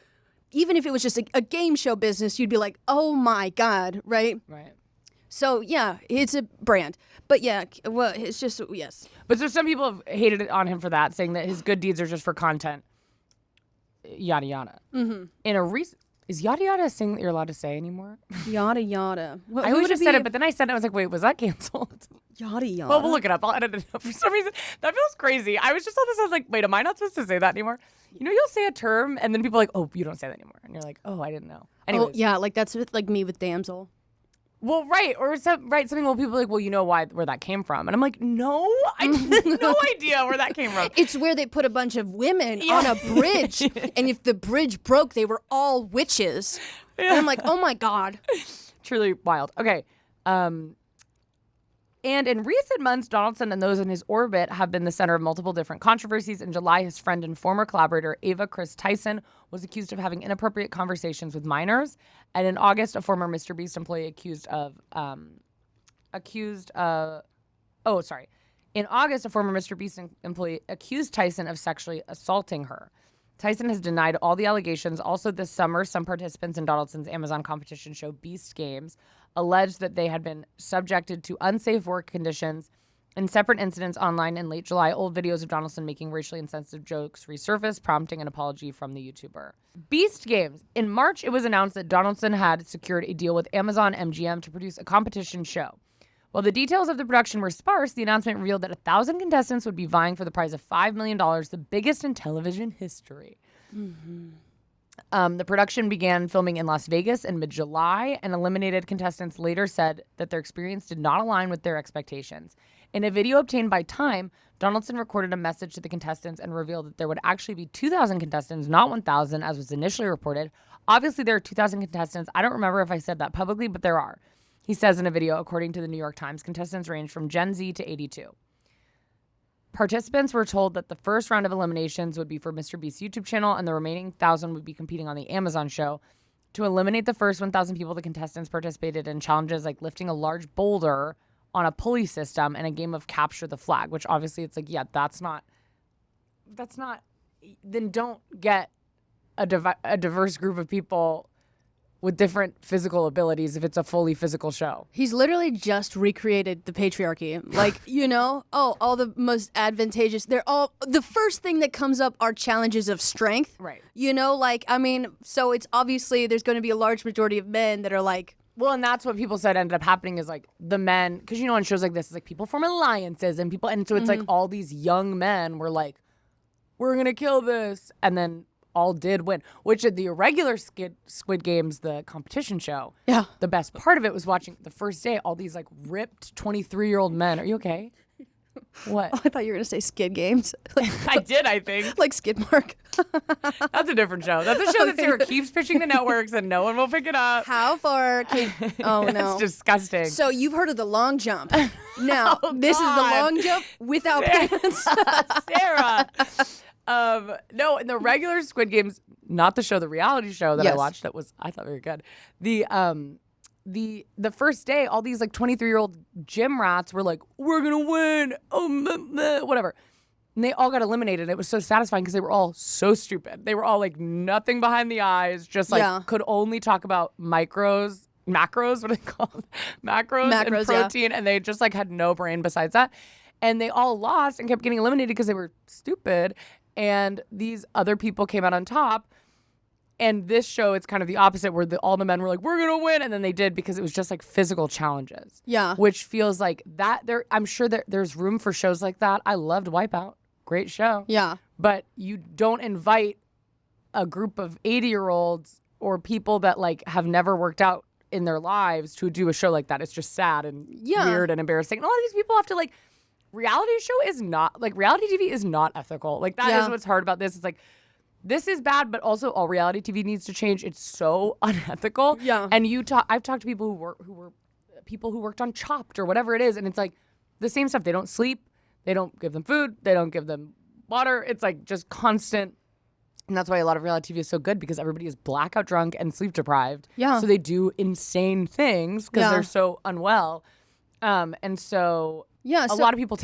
even if it was just a game show business, you'd be like, oh my God, right? Right. So, yeah, it's a brand. But yeah, well, it's just, yes. But so some people have hated it on him for that, saying that his good deeds are just for content. Yada, yada. Mm-hmm. In a recent... Is yada yada a thing that you're allowed to say anymore? Yada yada. I would have said it, but then I said it. I was like, wait, was that canceled? Yada yada. Well, we'll look it up. I'll edit it up. For some reason, that feels crazy. I was just on this. I was like, wait, am I not supposed to say that anymore? You know, you'll say a term, and then people are like, oh, you don't say that anymore. And you're like, oh, I didn't know. Anyways. Oh, yeah, like that's like me with damsel. Well, right. Or something well, people are like, well, you know where that came from. And I'm like, no, I had no idea where that came from. It's where they put a bunch of women on a bridge, and if the bridge broke, they were all witches. Yeah. And I'm like, oh my God. Truly wild. Okay. And in recent months, Donaldson and those in his orbit have been the center of multiple different controversies. In July, his friend and former collaborator, Ava Chris Tyson, was accused of having inappropriate conversations with minors. And in August, a former MrBeast employee In August, a former MrBeast employee accused Tyson of sexually assaulting her. Tyson has denied all the allegations. Also this summer, some participants in Donaldson's Amazon competition show Beast Games alleged that they had been subjected to unsafe work conditions. In separate incidents online in late July, old videos of Donaldson making racially insensitive jokes resurfaced, prompting an apology from the YouTuber. Beast Games. In March, it was announced that Donaldson had secured a deal with Amazon MGM to produce a competition show. While the details of the production were sparse, the announcement revealed that 1,000 contestants would be vying for the prize of $5 million, the biggest in television history. Mm-hmm. The production began filming in Las Vegas in mid-July, and eliminated contestants later said that their experience did not align with their expectations. In a video obtained by Time, Donaldson recorded a message to the contestants and revealed that there would actually be 2,000 contestants, not 1,000, as was initially reported. Obviously, there are 2,000 contestants. I don't remember if I said that publicly, but there are. He says in a video, according to the New York Times, contestants range from Gen Z to 82. Participants were told that the first round of eliminations would be for MrBeast's YouTube channel, and the remaining 1,000 would be competing on the Amazon show. To eliminate the first 1,000 people, the contestants participated in challenges like lifting a large boulder on a pulley system and a game of capture the flag, which obviously it's like, yeah, that's not, then don't get a diverse group of people with different physical abilities if it's a fully physical show. He's literally just recreated the patriarchy. Like, you know, all the most advantageous, the first thing that comes up are challenges of strength. Right. You know, like, I mean, so it's obviously there's going to be a large majority of men that are like. Well, and that's what people said ended up happening is like the men, because you know on shows like this, it's like people form alliances and so it's like all these young men were like, we're going to kill this. And then all did win, which at the irregular Squid Games, the competition show, Yeah. the best part of it was watching the first day, all these like ripped 23-year-old men. Are you okay? What? Oh, I thought you were going to say Skid Games. I did, I think. Like Skid Mark. That's a different show. That's a show that Sarah keeps pitching to networks and no one will pick it up. How far can... Oh, no. It's disgusting. So you've heard of the long jump. Now, this is the God. long jump without pants. Sarah. No, in the regular Squid Games, not the show, the reality show that I watched that was, I thought, very good. The first day, all these like 23-year-old gym rats were like, we're gonna win, whatever. And they all got eliminated. It was so satisfying because they were all so stupid. They were all like nothing behind the eyes, just like could only talk about macros, what are they called? Macros and protein, and they just like had no brain besides that. And they all lost and kept getting eliminated because they were stupid. And these other people came out on top. And this show, it's kind of the opposite, where all the men were like, we're going to win. And then they did, because it was just like physical challenges. Yeah. Which feels like that I'm sure there's room for shows like that. I loved Wipeout. Great show. Yeah. But you don't invite a group of 80-year-olds or people that like have never worked out in their lives to do a show like that. It's just sad and weird and embarrassing. And all of these people have to like, reality TV is not ethical. Like that is what's hard about this. It's like, this is bad, but also all reality TV needs to change. It's so unethical. Yeah. And I've talked to people who were people who worked on Chopped or whatever it is, and it's like the same stuff. They don't sleep, they don't give them food, they don't give them water. It's like just constant. And that's why a lot of reality TV is so good, because everybody is blackout drunk and sleep deprived. Yeah. So they do insane things because they're so unwell. And so a lot of people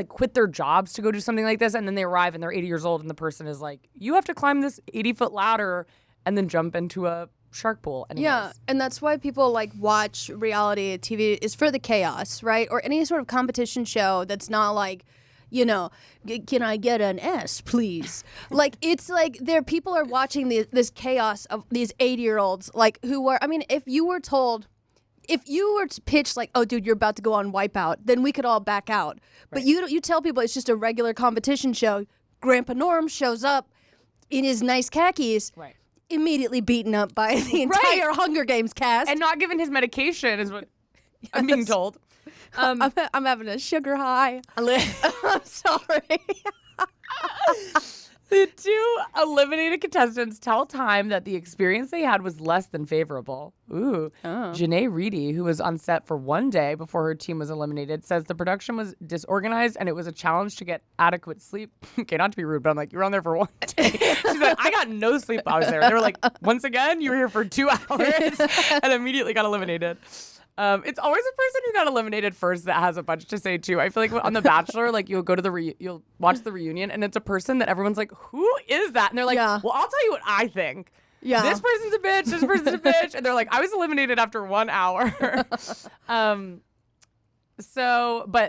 quit their jobs to go do something like this, and then they arrive and they're 80 years old, and the person is like, you have to climb this 80-foot ladder and then jump into a shark pool. Anyways. Yeah, and that's why people like watch reality TV, is for the chaos, right? Or any sort of competition show that's not like, you know, can I get an S, please? Like, it's like people are watching this chaos of these 80-year-olds, like, who are, I mean, if you were to pitch like, oh, dude, you're about to go on Wipeout, then we could all back out. Right. But you tell people it's just a regular competition show. Grandpa Norm shows up in his nice khakis, immediately beaten up by the entire Hunger Games cast. And not given his medication is what I'm being told. I'm having a sugar high. I'm sorry. The two eliminated contestants tell Time that the experience they had was less than favorable. Ooh. Oh. Janae Reedy, who was on set for one day before her team was eliminated, says the production was disorganized and it was a challenge to get adequate sleep. Okay, not to be rude, but I'm like, you were on there for one day. She's like, I got no sleep while I was there. They were like, once again, you were here for 2 hours and immediately got eliminated. It's always a person who got eliminated first that has a bunch to say too. I feel like on The Bachelor, like you'll go to you'll watch the reunion, and it's a person that everyone's like, who is that? And they're like, well, I'll tell you what I think. Yeah, this person's a bitch. This person's a bitch, and they're like, I was eliminated after 1 hour. But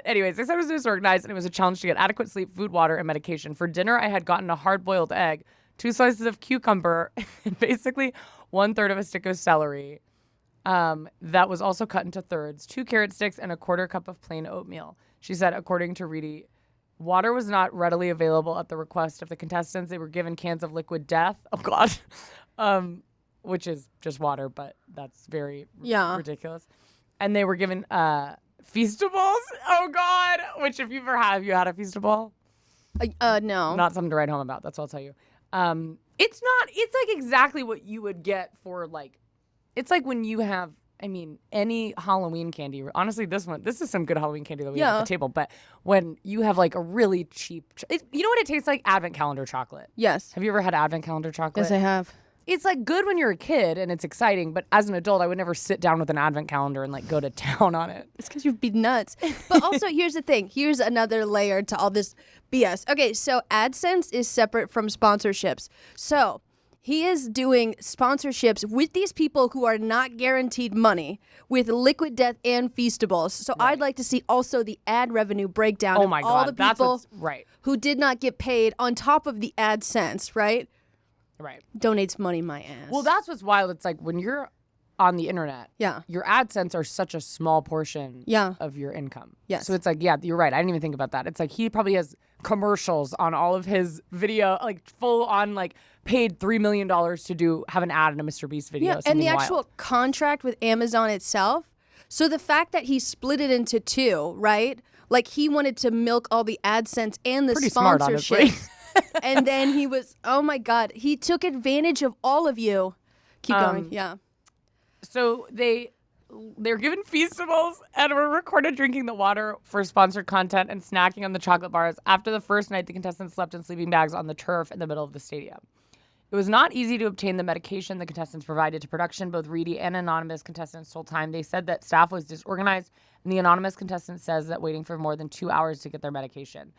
anyways, they said it was disorganized, and it was a challenge to get adequate sleep, food, water, and medication. For dinner, I had gotten a hard-boiled egg, 2 slices of cucumber, and basically 1/3 of a stick of celery. That was also cut into thirds, 2 carrot sticks, and a 1/4 cup of plain oatmeal. She said, according to Reedy, water was not readily available at the request of the contestants. They were given cans of liquid death. Oh, God. Which is just water, but that's very ridiculous. And they were given Feastables. Oh, God. Which, if you've ever had a Feastable? No. Not something to write home about. That's what I'll tell you. It's like exactly what you would get for like, it's like when you have, I mean, any Halloween candy. Honestly, this is some good Halloween candy that we have at the table. But when you have like a really cheap, you know what it tastes like? Advent calendar chocolate. Yes. Have you ever had Advent calendar chocolate? Yes, I have. It's like good when you're a kid and it's exciting. But as an adult, I would never sit down with an Advent calendar and like go to town on it. It's because you'd be nuts. But also, here's the thing. Here's another layer to all this BS. Okay, so AdSense is separate from sponsorships. So he is doing sponsorships with these people who are not guaranteed money with Liquid Death and Feastables. So I'd like to see also the ad revenue breakdown of all the people who did not get paid on top of the AdSense, right? Right. Donates money my ass. Well, that's what's wild. It's like when you're on the internet, Yeah. your AdSense are such a small portion Yeah. of your income. Yes. So it's like, yeah, you're right. I didn't even think about that. It's like he probably has commercials on all of his video, like full on like paid $3 million to have an ad in a MrBeast video. Yeah, and the wild. actual contract with Amazon itself. So the fact that he split it into two, right? Like he wanted to milk all the AdSense and the Pretty smart, sponsorship. honestly. And then he was, oh my God, he took advantage of all of you. Keep going. Yeah. So they're given feastables and were recorded drinking the water for sponsored content and snacking on the chocolate bars. After the first night, the contestants slept in sleeping bags on the turf in the middle of the stadium. It was not easy to obtain the medication the contestants provided to production. Both Reedy and anonymous contestants told Time they said that staff was disorganized, and the anonymous contestant says that waiting for more than 2 hours to get their medication.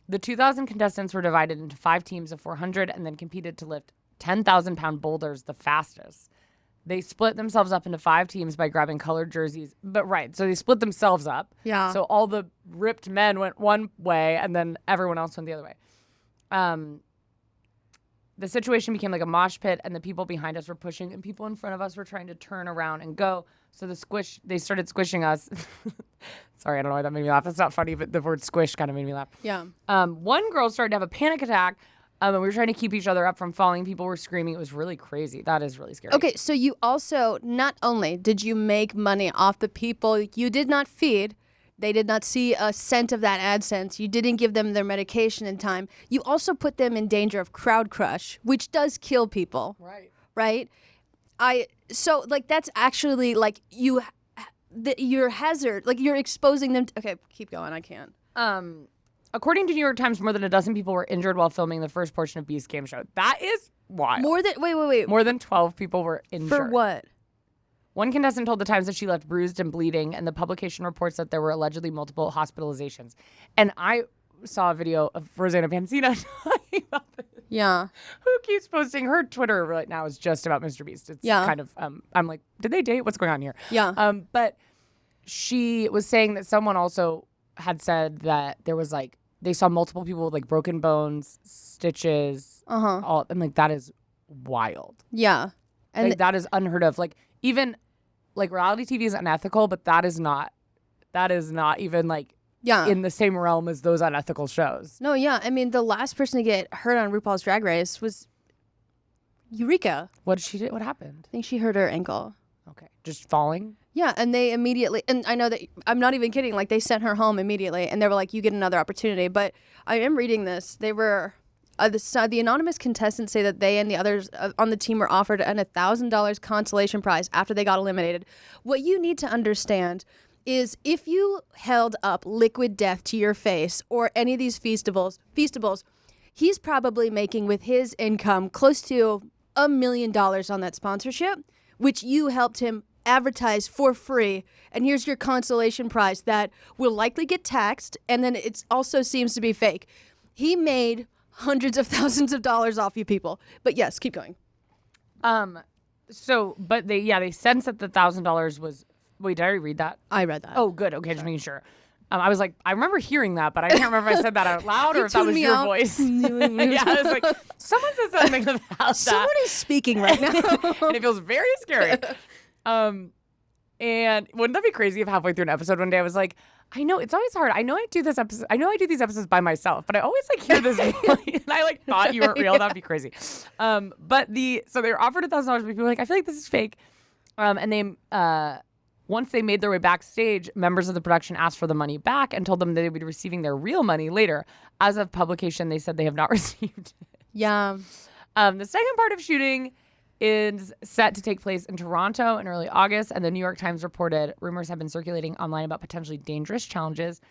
The 2,000 contestants were divided into 5 teams of 400 and then competed to lift 10,000-pound boulders the fastest. They split themselves up into 5 teams by grabbing colored jerseys. But right, so they split themselves up. Yeah. So all the ripped men went one way and then everyone else went the other way. The situation became like a mosh pit, and the people behind us were pushing, and people in front of us were trying to turn around and go. So they started squishing us. Sorry, I don't know why that made me laugh. That's not funny, but the word squish kind of made me laugh. Yeah. One girl started to have a panic attack, and we were trying to keep each other up from falling. People were screaming. It was really crazy. That is really scary. Okay, so you also, not only did you make money off the people you did not feed, they did not see a cent of that AdSense. You didn't give them their medication in time. You also put them in danger of crowd crush, which does kill people. Right. Right? So like that's actually like your hazard, like you're exposing them. Okay, keep going. I can't. According to New York Times, more than a dozen people were injured while filming the first portion of Beast Game Show. That is wild. Wait. More than 12 people were injured. For what? One contestant told the Times that she left bruised and bleeding, and the publication reports that there were allegedly multiple hospitalizations. And I saw a video of Rosanna Pansina talking about this. Yeah. Who keeps posting her Twitter right now is just about MrBeast. It's kind of, I'm like, did they date? What's going on here? Yeah. But she was saying that someone also had said that there was like, they saw multiple people with like broken bones, stitches. All, I'm like, that is wild. Yeah. And like, that is unheard of. Like, even like reality TV is unethical, but that is not even like in the same realm as those unethical shows. No, yeah. I mean, the last person to get hurt on RuPaul's Drag Race was Eureka. What did she do? What happened? I think she hurt her ankle. Okay. Just falling? Yeah, and they immediately, and I know that, I'm not even kidding, like they sent her home immediately, and they were like, you get another opportunity. But I am reading this. They were, the anonymous contestants say that they and the others on the team were offered an $1,000 consolation prize after they got eliminated. What you need to understand is if you held up liquid death to your face or any of these feastables, he's probably making with his income close to $1 million on that sponsorship, which you helped him advertise for free. And here's your consolation prize that will likely get taxed, and then it also seems to be fake. He made hundreds of thousands of dollars off you people. But yes, keep going. So, but they sensed that the $1,000 was. Wait, did I already read that? I read that. Oh, good. Okay, just making sure. I was like, I remember hearing that, but I can't remember if I said that out loud or if that was your voice. Yeah, I was like, someone said something about that. Someone is speaking right now. And it feels very scary. And wouldn't that be crazy if halfway through an episode one day I was like, I know it's always hard. I know I do these episodes by myself, but I always like hear this voice. And I like thought you weren't real. That'd be crazy. So they were offered $1,000, but people were like, I feel like this is fake. And they once they made their way backstage, members of the production asked for the money back and told them they would be receiving their real money later. As of publication, they said they have not received it. Yeah. The second part of shooting is set to take place in Toronto in early August, and the New York Times reported rumors have been circulating online about potentially dangerous challenges.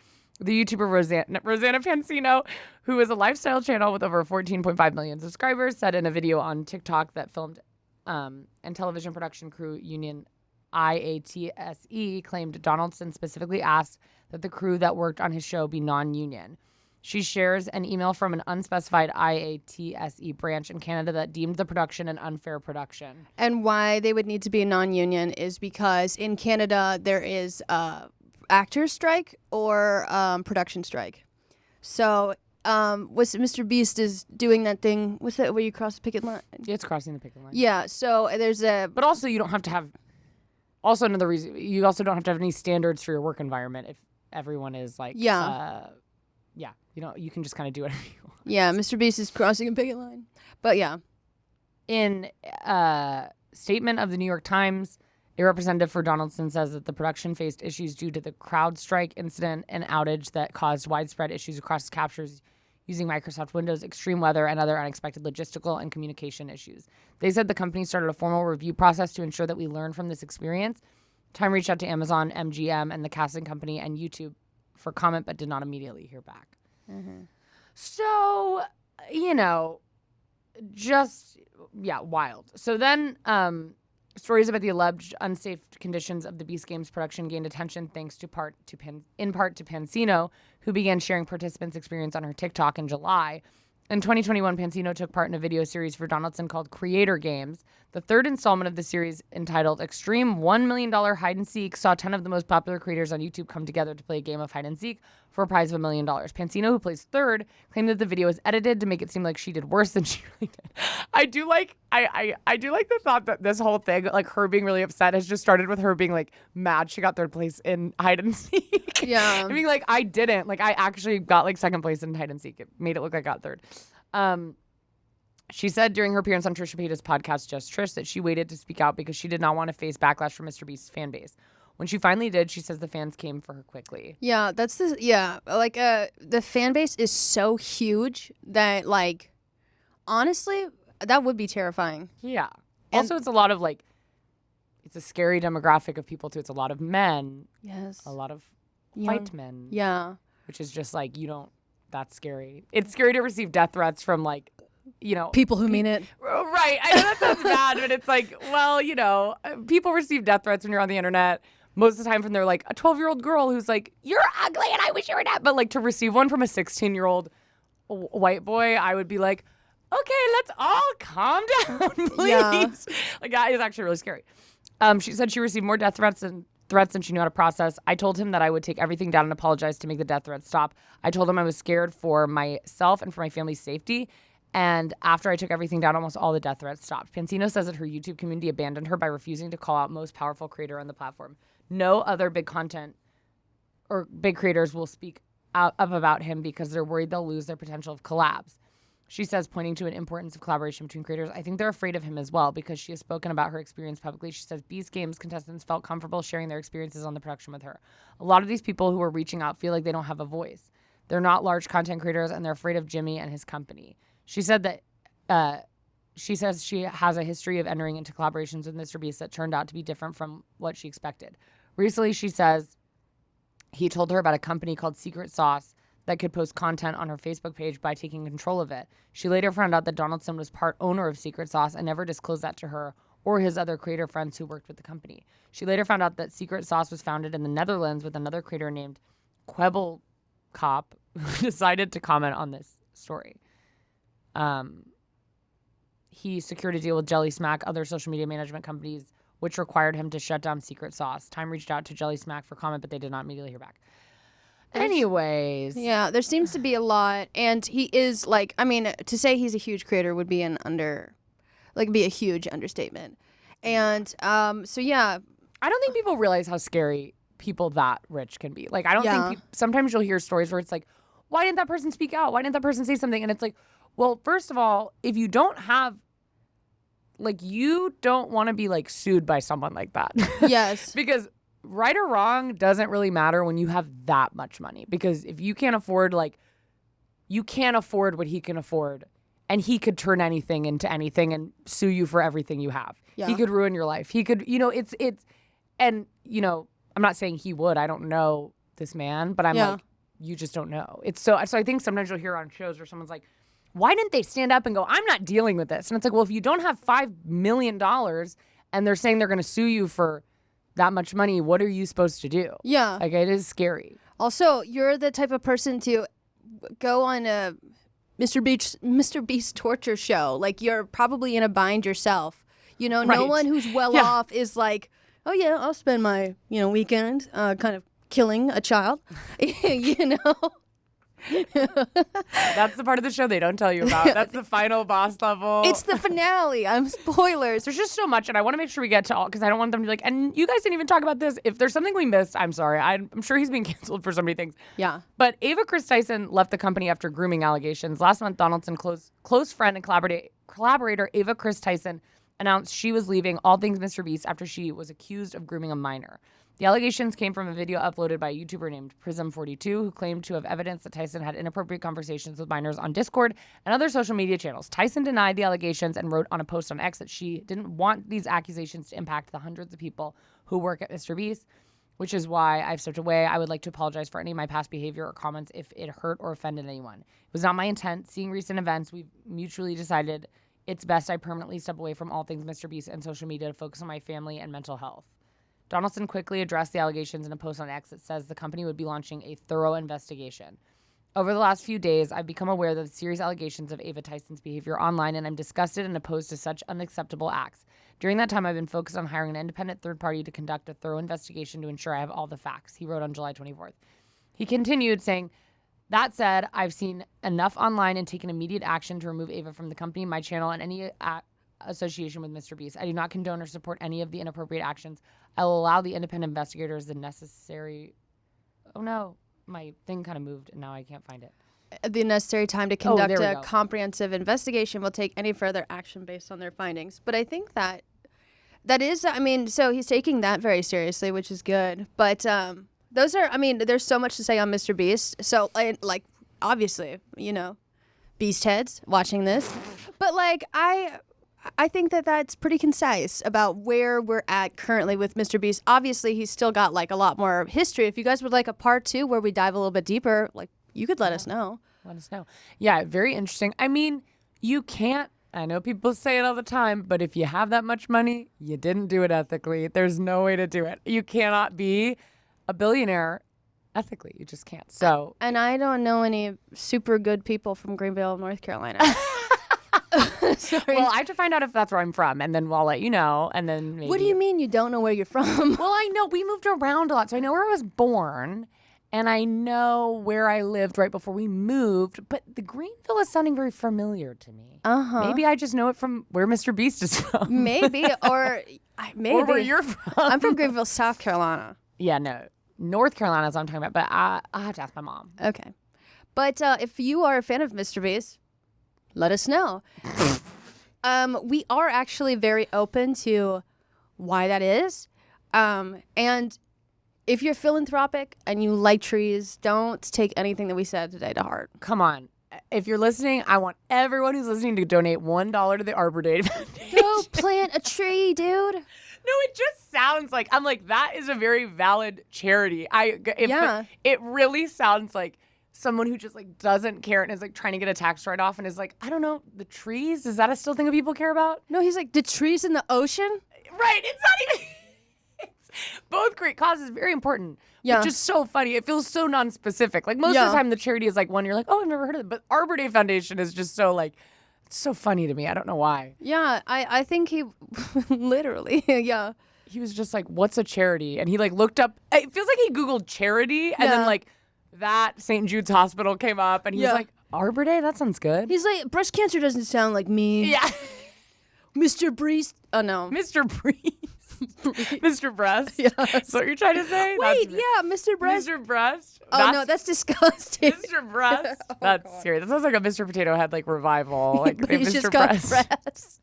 The YouTuber Rosanna Pansino, who is a lifestyle channel with over 14.5 million subscribers, said in a video on TikTok that filmed and television production crew union IATSE claimed Donaldson specifically asked that the crew that worked on his show be non-union. She shares an email from an unspecified IATSE branch in Canada that deemed the production an unfair production. And why they would need to be non-union is because in Canada there is actors strike or production strike. So MrBeast is doing that thing. What's that where you cross the picket line? It's crossing the picket line. Yeah. So there's a. But also you don't have to have Also, another reason, you also don't have to have any standards for your work environment if everyone is like, you know, you can just kind of do whatever you want. Yeah, MrBeast is crossing a picket line. But yeah. In a statement of the New York Times, a representative for Donaldson says that the production faced issues due to the CrowdStrike incident and outage that caused widespread issues across its captures using Microsoft Windows, extreme weather, and other unexpected logistical and communication issues. They said the company started a formal review process to ensure that we learn from this experience. Time reached out to Amazon, MGM, and the casting company and YouTube for comment, but did not immediately hear back. Mm-hmm. So, you know, just, wild. So then stories about the alleged unsafe conditions of the Beast Games production gained attention thanks in part to Pansino, who began sharing participants' experience on her TikTok in July. In 2021, Pansino took part in a video series for Donaldson called Creator Games. The third installment of the series, entitled Extreme $1 Million Hide and Seek, saw 10 of the most popular creators on YouTube come together to play a game of hide and seek for a prize of $1 million. Pansino, who plays third, claimed that the video was edited to make it seem like she did worse than she really did. I do like the thought that this whole thing, like her being really upset, has just started with her being like mad she got third place in hide and seek. Yeah. I mean, like, I didn't. Like, I actually got like second place in hide and seek. It made it look like I got third. She said during her appearance on Trisha Paytas' podcast, Just Trish, that she waited to speak out because she did not want to face backlash from MrBeast's fan base. When she finally did, she says the fans came for her quickly. Yeah, the fan base is so huge that, like, honestly, that would be terrifying. Yeah. Also, it's a lot of, like, it's a scary demographic of people, too. It's a lot of men. Yes. A lot of white men. Yeah. Which is just, like, that's scary. It's scary to receive death threats from, like, people who mean it. Right. I know that sounds bad, but it's like, well, people receive death threats when you're on the internet. Most of the time from they're like a 12-year-old girl who's like, you're ugly and I wish you were dead. But like to receive one from a 16-year-old white boy, I would be like, okay, let's all calm down, please. Yeah. Like that is actually really scary. She said she received more death threats than she knew how to process. I told him that I would take everything down and apologize to make the death threats stop. I told him I was scared for myself and for my family's safety. And after I took everything down, almost all the death threats stopped. Pansino says that her YouTube community abandoned her by refusing to call out most powerful creator on the platform. No other big content or big creators will speak up about him because they're worried they'll lose their potential of collabs. She says, pointing to an importance of collaboration between creators, I think they're afraid of him as well because she has spoken about her experience publicly. She says Beast Games contestants felt comfortable sharing their experiences on the production with her. A lot of these people who are reaching out feel like they don't have a voice. They're not large content creators and they're afraid of Jimmy and his company. She said that she says she has a history of entering into collaborations with MrBeast that turned out to be different from what she expected. Recently, she says he told her about a company called Secret Sauce that could post content on her Facebook page by taking control of it. She later found out that Donaldson was part owner of Secret Sauce and never disclosed that to her or his other creator friends who worked with the company. She later found out that Secret Sauce was founded in the Netherlands with another creator named Quebbelkop, who decided to comment on this story. He secured a deal with Jelly Smack, other social media management companies, which required him to shut down Secret Sauce. Time reached out to Jelly Smack for comment, but they did not immediately hear back. Anyways. Yeah, there seems to be a lot. And he is like, I mean, to say he's a huge creator would be be a huge understatement. And so, yeah. I don't think people realize how scary people that rich can be. Like, I don't think sometimes you'll hear stories where it's like, why didn't that person speak out? Why didn't that person say something? And it's like, well, first of all, if you don't have, like, you don't want to be, like, sued by someone like that. Yes. Because right or wrong doesn't really matter when you have that much money. Because if you can't afford, like, you can't afford what he can afford. And he could turn anything into anything and sue you for everything you have. Yeah. He could ruin your life. He could, and, I'm not saying he would. I don't know this man, but I'm like, you just don't know. It's so I think sometimes you'll hear on shows where someone's like, why didn't they stand up and go, I'm not dealing with this? And it's like, well, if you don't have $5 million and they're saying they're going to sue you for that much money, what are you supposed to do? Yeah. Like, it is scary. Also, you're the type of person to go on a MrBeast torture show. Like, you're probably in a bind yourself. No one who's well off is like, oh, yeah, I'll spend my, weekend kind of killing a child, That's the part of the show they don't tell you about. That's the final boss level. It's the finale. I'm spoilers. There's just so much, and I want to make sure we get to all, because I don't want them to be like, and you guys didn't even talk about this. If there's something we missed, I'm sorry. I'm sure he's being canceled for so many things. Yeah. But Ava Chris Tyson left the company after grooming allegations. Last month, Donaldson close friend and collaborator Ava Chris Tyson announced she was leaving All Things MrBeast after she was accused of grooming a minor. The allegations came from a video uploaded by a YouTuber named Prism42, who claimed to have evidence that Tyson had inappropriate conversations with minors on Discord and other social media channels. Tyson denied the allegations and wrote on a post on X that she didn't want these accusations to impact the hundreds of people who work at MrBeast, which is why I've stepped away. I would like to apologize for any of my past behavior or comments if it hurt or offended anyone. It was not my intent. Seeing recent events, we've mutually decided it's best I permanently step away from all things MrBeast and social media to focus on my family and mental health. Donaldson quickly addressed the allegations in a post on X that says the company would be launching a thorough investigation. Over the last few days, I've become aware of the serious allegations of Ava Tyson's behavior online, and I'm disgusted and opposed to such unacceptable acts. During that time, I've been focused on hiring an independent third party to conduct a thorough investigation to ensure I have all the facts, he wrote on July 24th. He continued saying, that said, I've seen enough online and taken immediate action to remove Ava from the company, my channel, and any association with MrBeast. I do not condone or support any of the inappropriate actions. I will allow the independent investigators the necessary... Oh no, my thing kind of moved and now I can't find it. The necessary time to conduct a go. comprehensive investigation will take any further action based on their findings. But I think that is, I mean, so he's taking that very seriously, which is good. But those are, I mean, there's so much to say on MrBeast. So, like, obviously, you know, Beast heads watching this. But, like, I think that that's pretty concise about where we're at currently with MrBeast. Obviously, he's still got, like, a lot more history. If you guys would like a part 2 where we dive a little bit deeper, like, you could let us know. Let us know. Yeah, very interesting. I mean, you can't, I know people say it all the time, but if you have that much money, you didn't do it ethically. There's no way to do it. You cannot be a billionaire ethically. You just can't. So, and I don't know any super good people from Greenville, North Carolina. Sorry. Well, I have to find out if that's where I'm from, and then I'll let you know, and then maybe. What do you mean you don't know where you're from? Well, I know. We moved around a lot, so I know where I was born, and I know where I lived right before we moved, but the Greenville is sounding very familiar to me. Uh-huh. Maybe I just know it from where MrBeast is from. Maybe, or where you're from. I'm from Greenville, South Carolina. Yeah, no. North Carolina is what I'm talking about, but I'll have to ask my mom. Okay. But if you are a fan of MrBeast, let us know. We are actually very open to why that is. And if you're philanthropic and you like trees, don't take anything that we said today to heart. Come on. If you're listening, I want everyone who's listening to donate $1 to the Arbor Day Foundation. Go plant a tree, dude. No, it just sounds like, I'm like, that is a very valid charity. Yeah. It really sounds like someone who just like doesn't care and is like trying to get a tax write-off and is like, I don't know, the trees, is that a still thing that people care about? No, he's like, the trees in the ocean? Right, it's not even... Both great causes, very important. Yeah. But just so funny. It feels so non-specific. Like most of the time the charity is like one you're like, oh, I've never heard of it. But Arbor Day Foundation is just so like, it's so funny to me. I don't know why. Yeah, I think he literally, yeah. He was just like, what's a charity? And he like looked up, it feels like he Googled charity and then like that St. Jude's Hospital came up and he was like, Arbor Day? That sounds good. He's like, breast cancer doesn't sound like me. Yeah. MrBeast. Oh, no. MrBeast. Mr. Breast? Yes. That's what you're trying to say? Wait, yeah, Mr. Breast. Mr. Breast? Oh, no, that's disgusting. Mr. Breast? That's serious. That sounds like a Mr. Potato Head like revival. Like but Mr. he's just Breast. got breasts.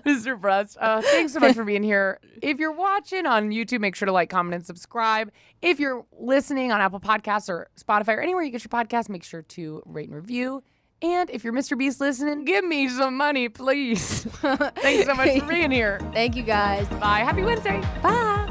Mr. Breast. Thanks so much for being here. If you're watching on YouTube, make sure to like, comment, and subscribe. If you're listening on Apple Podcasts or Spotify or anywhere you get your podcast, make sure to rate and review. And if you're MrBeast listening, give me some money, please. Thanks so much for being here. Thank you, guys. Bye. Happy Wednesday. Bye.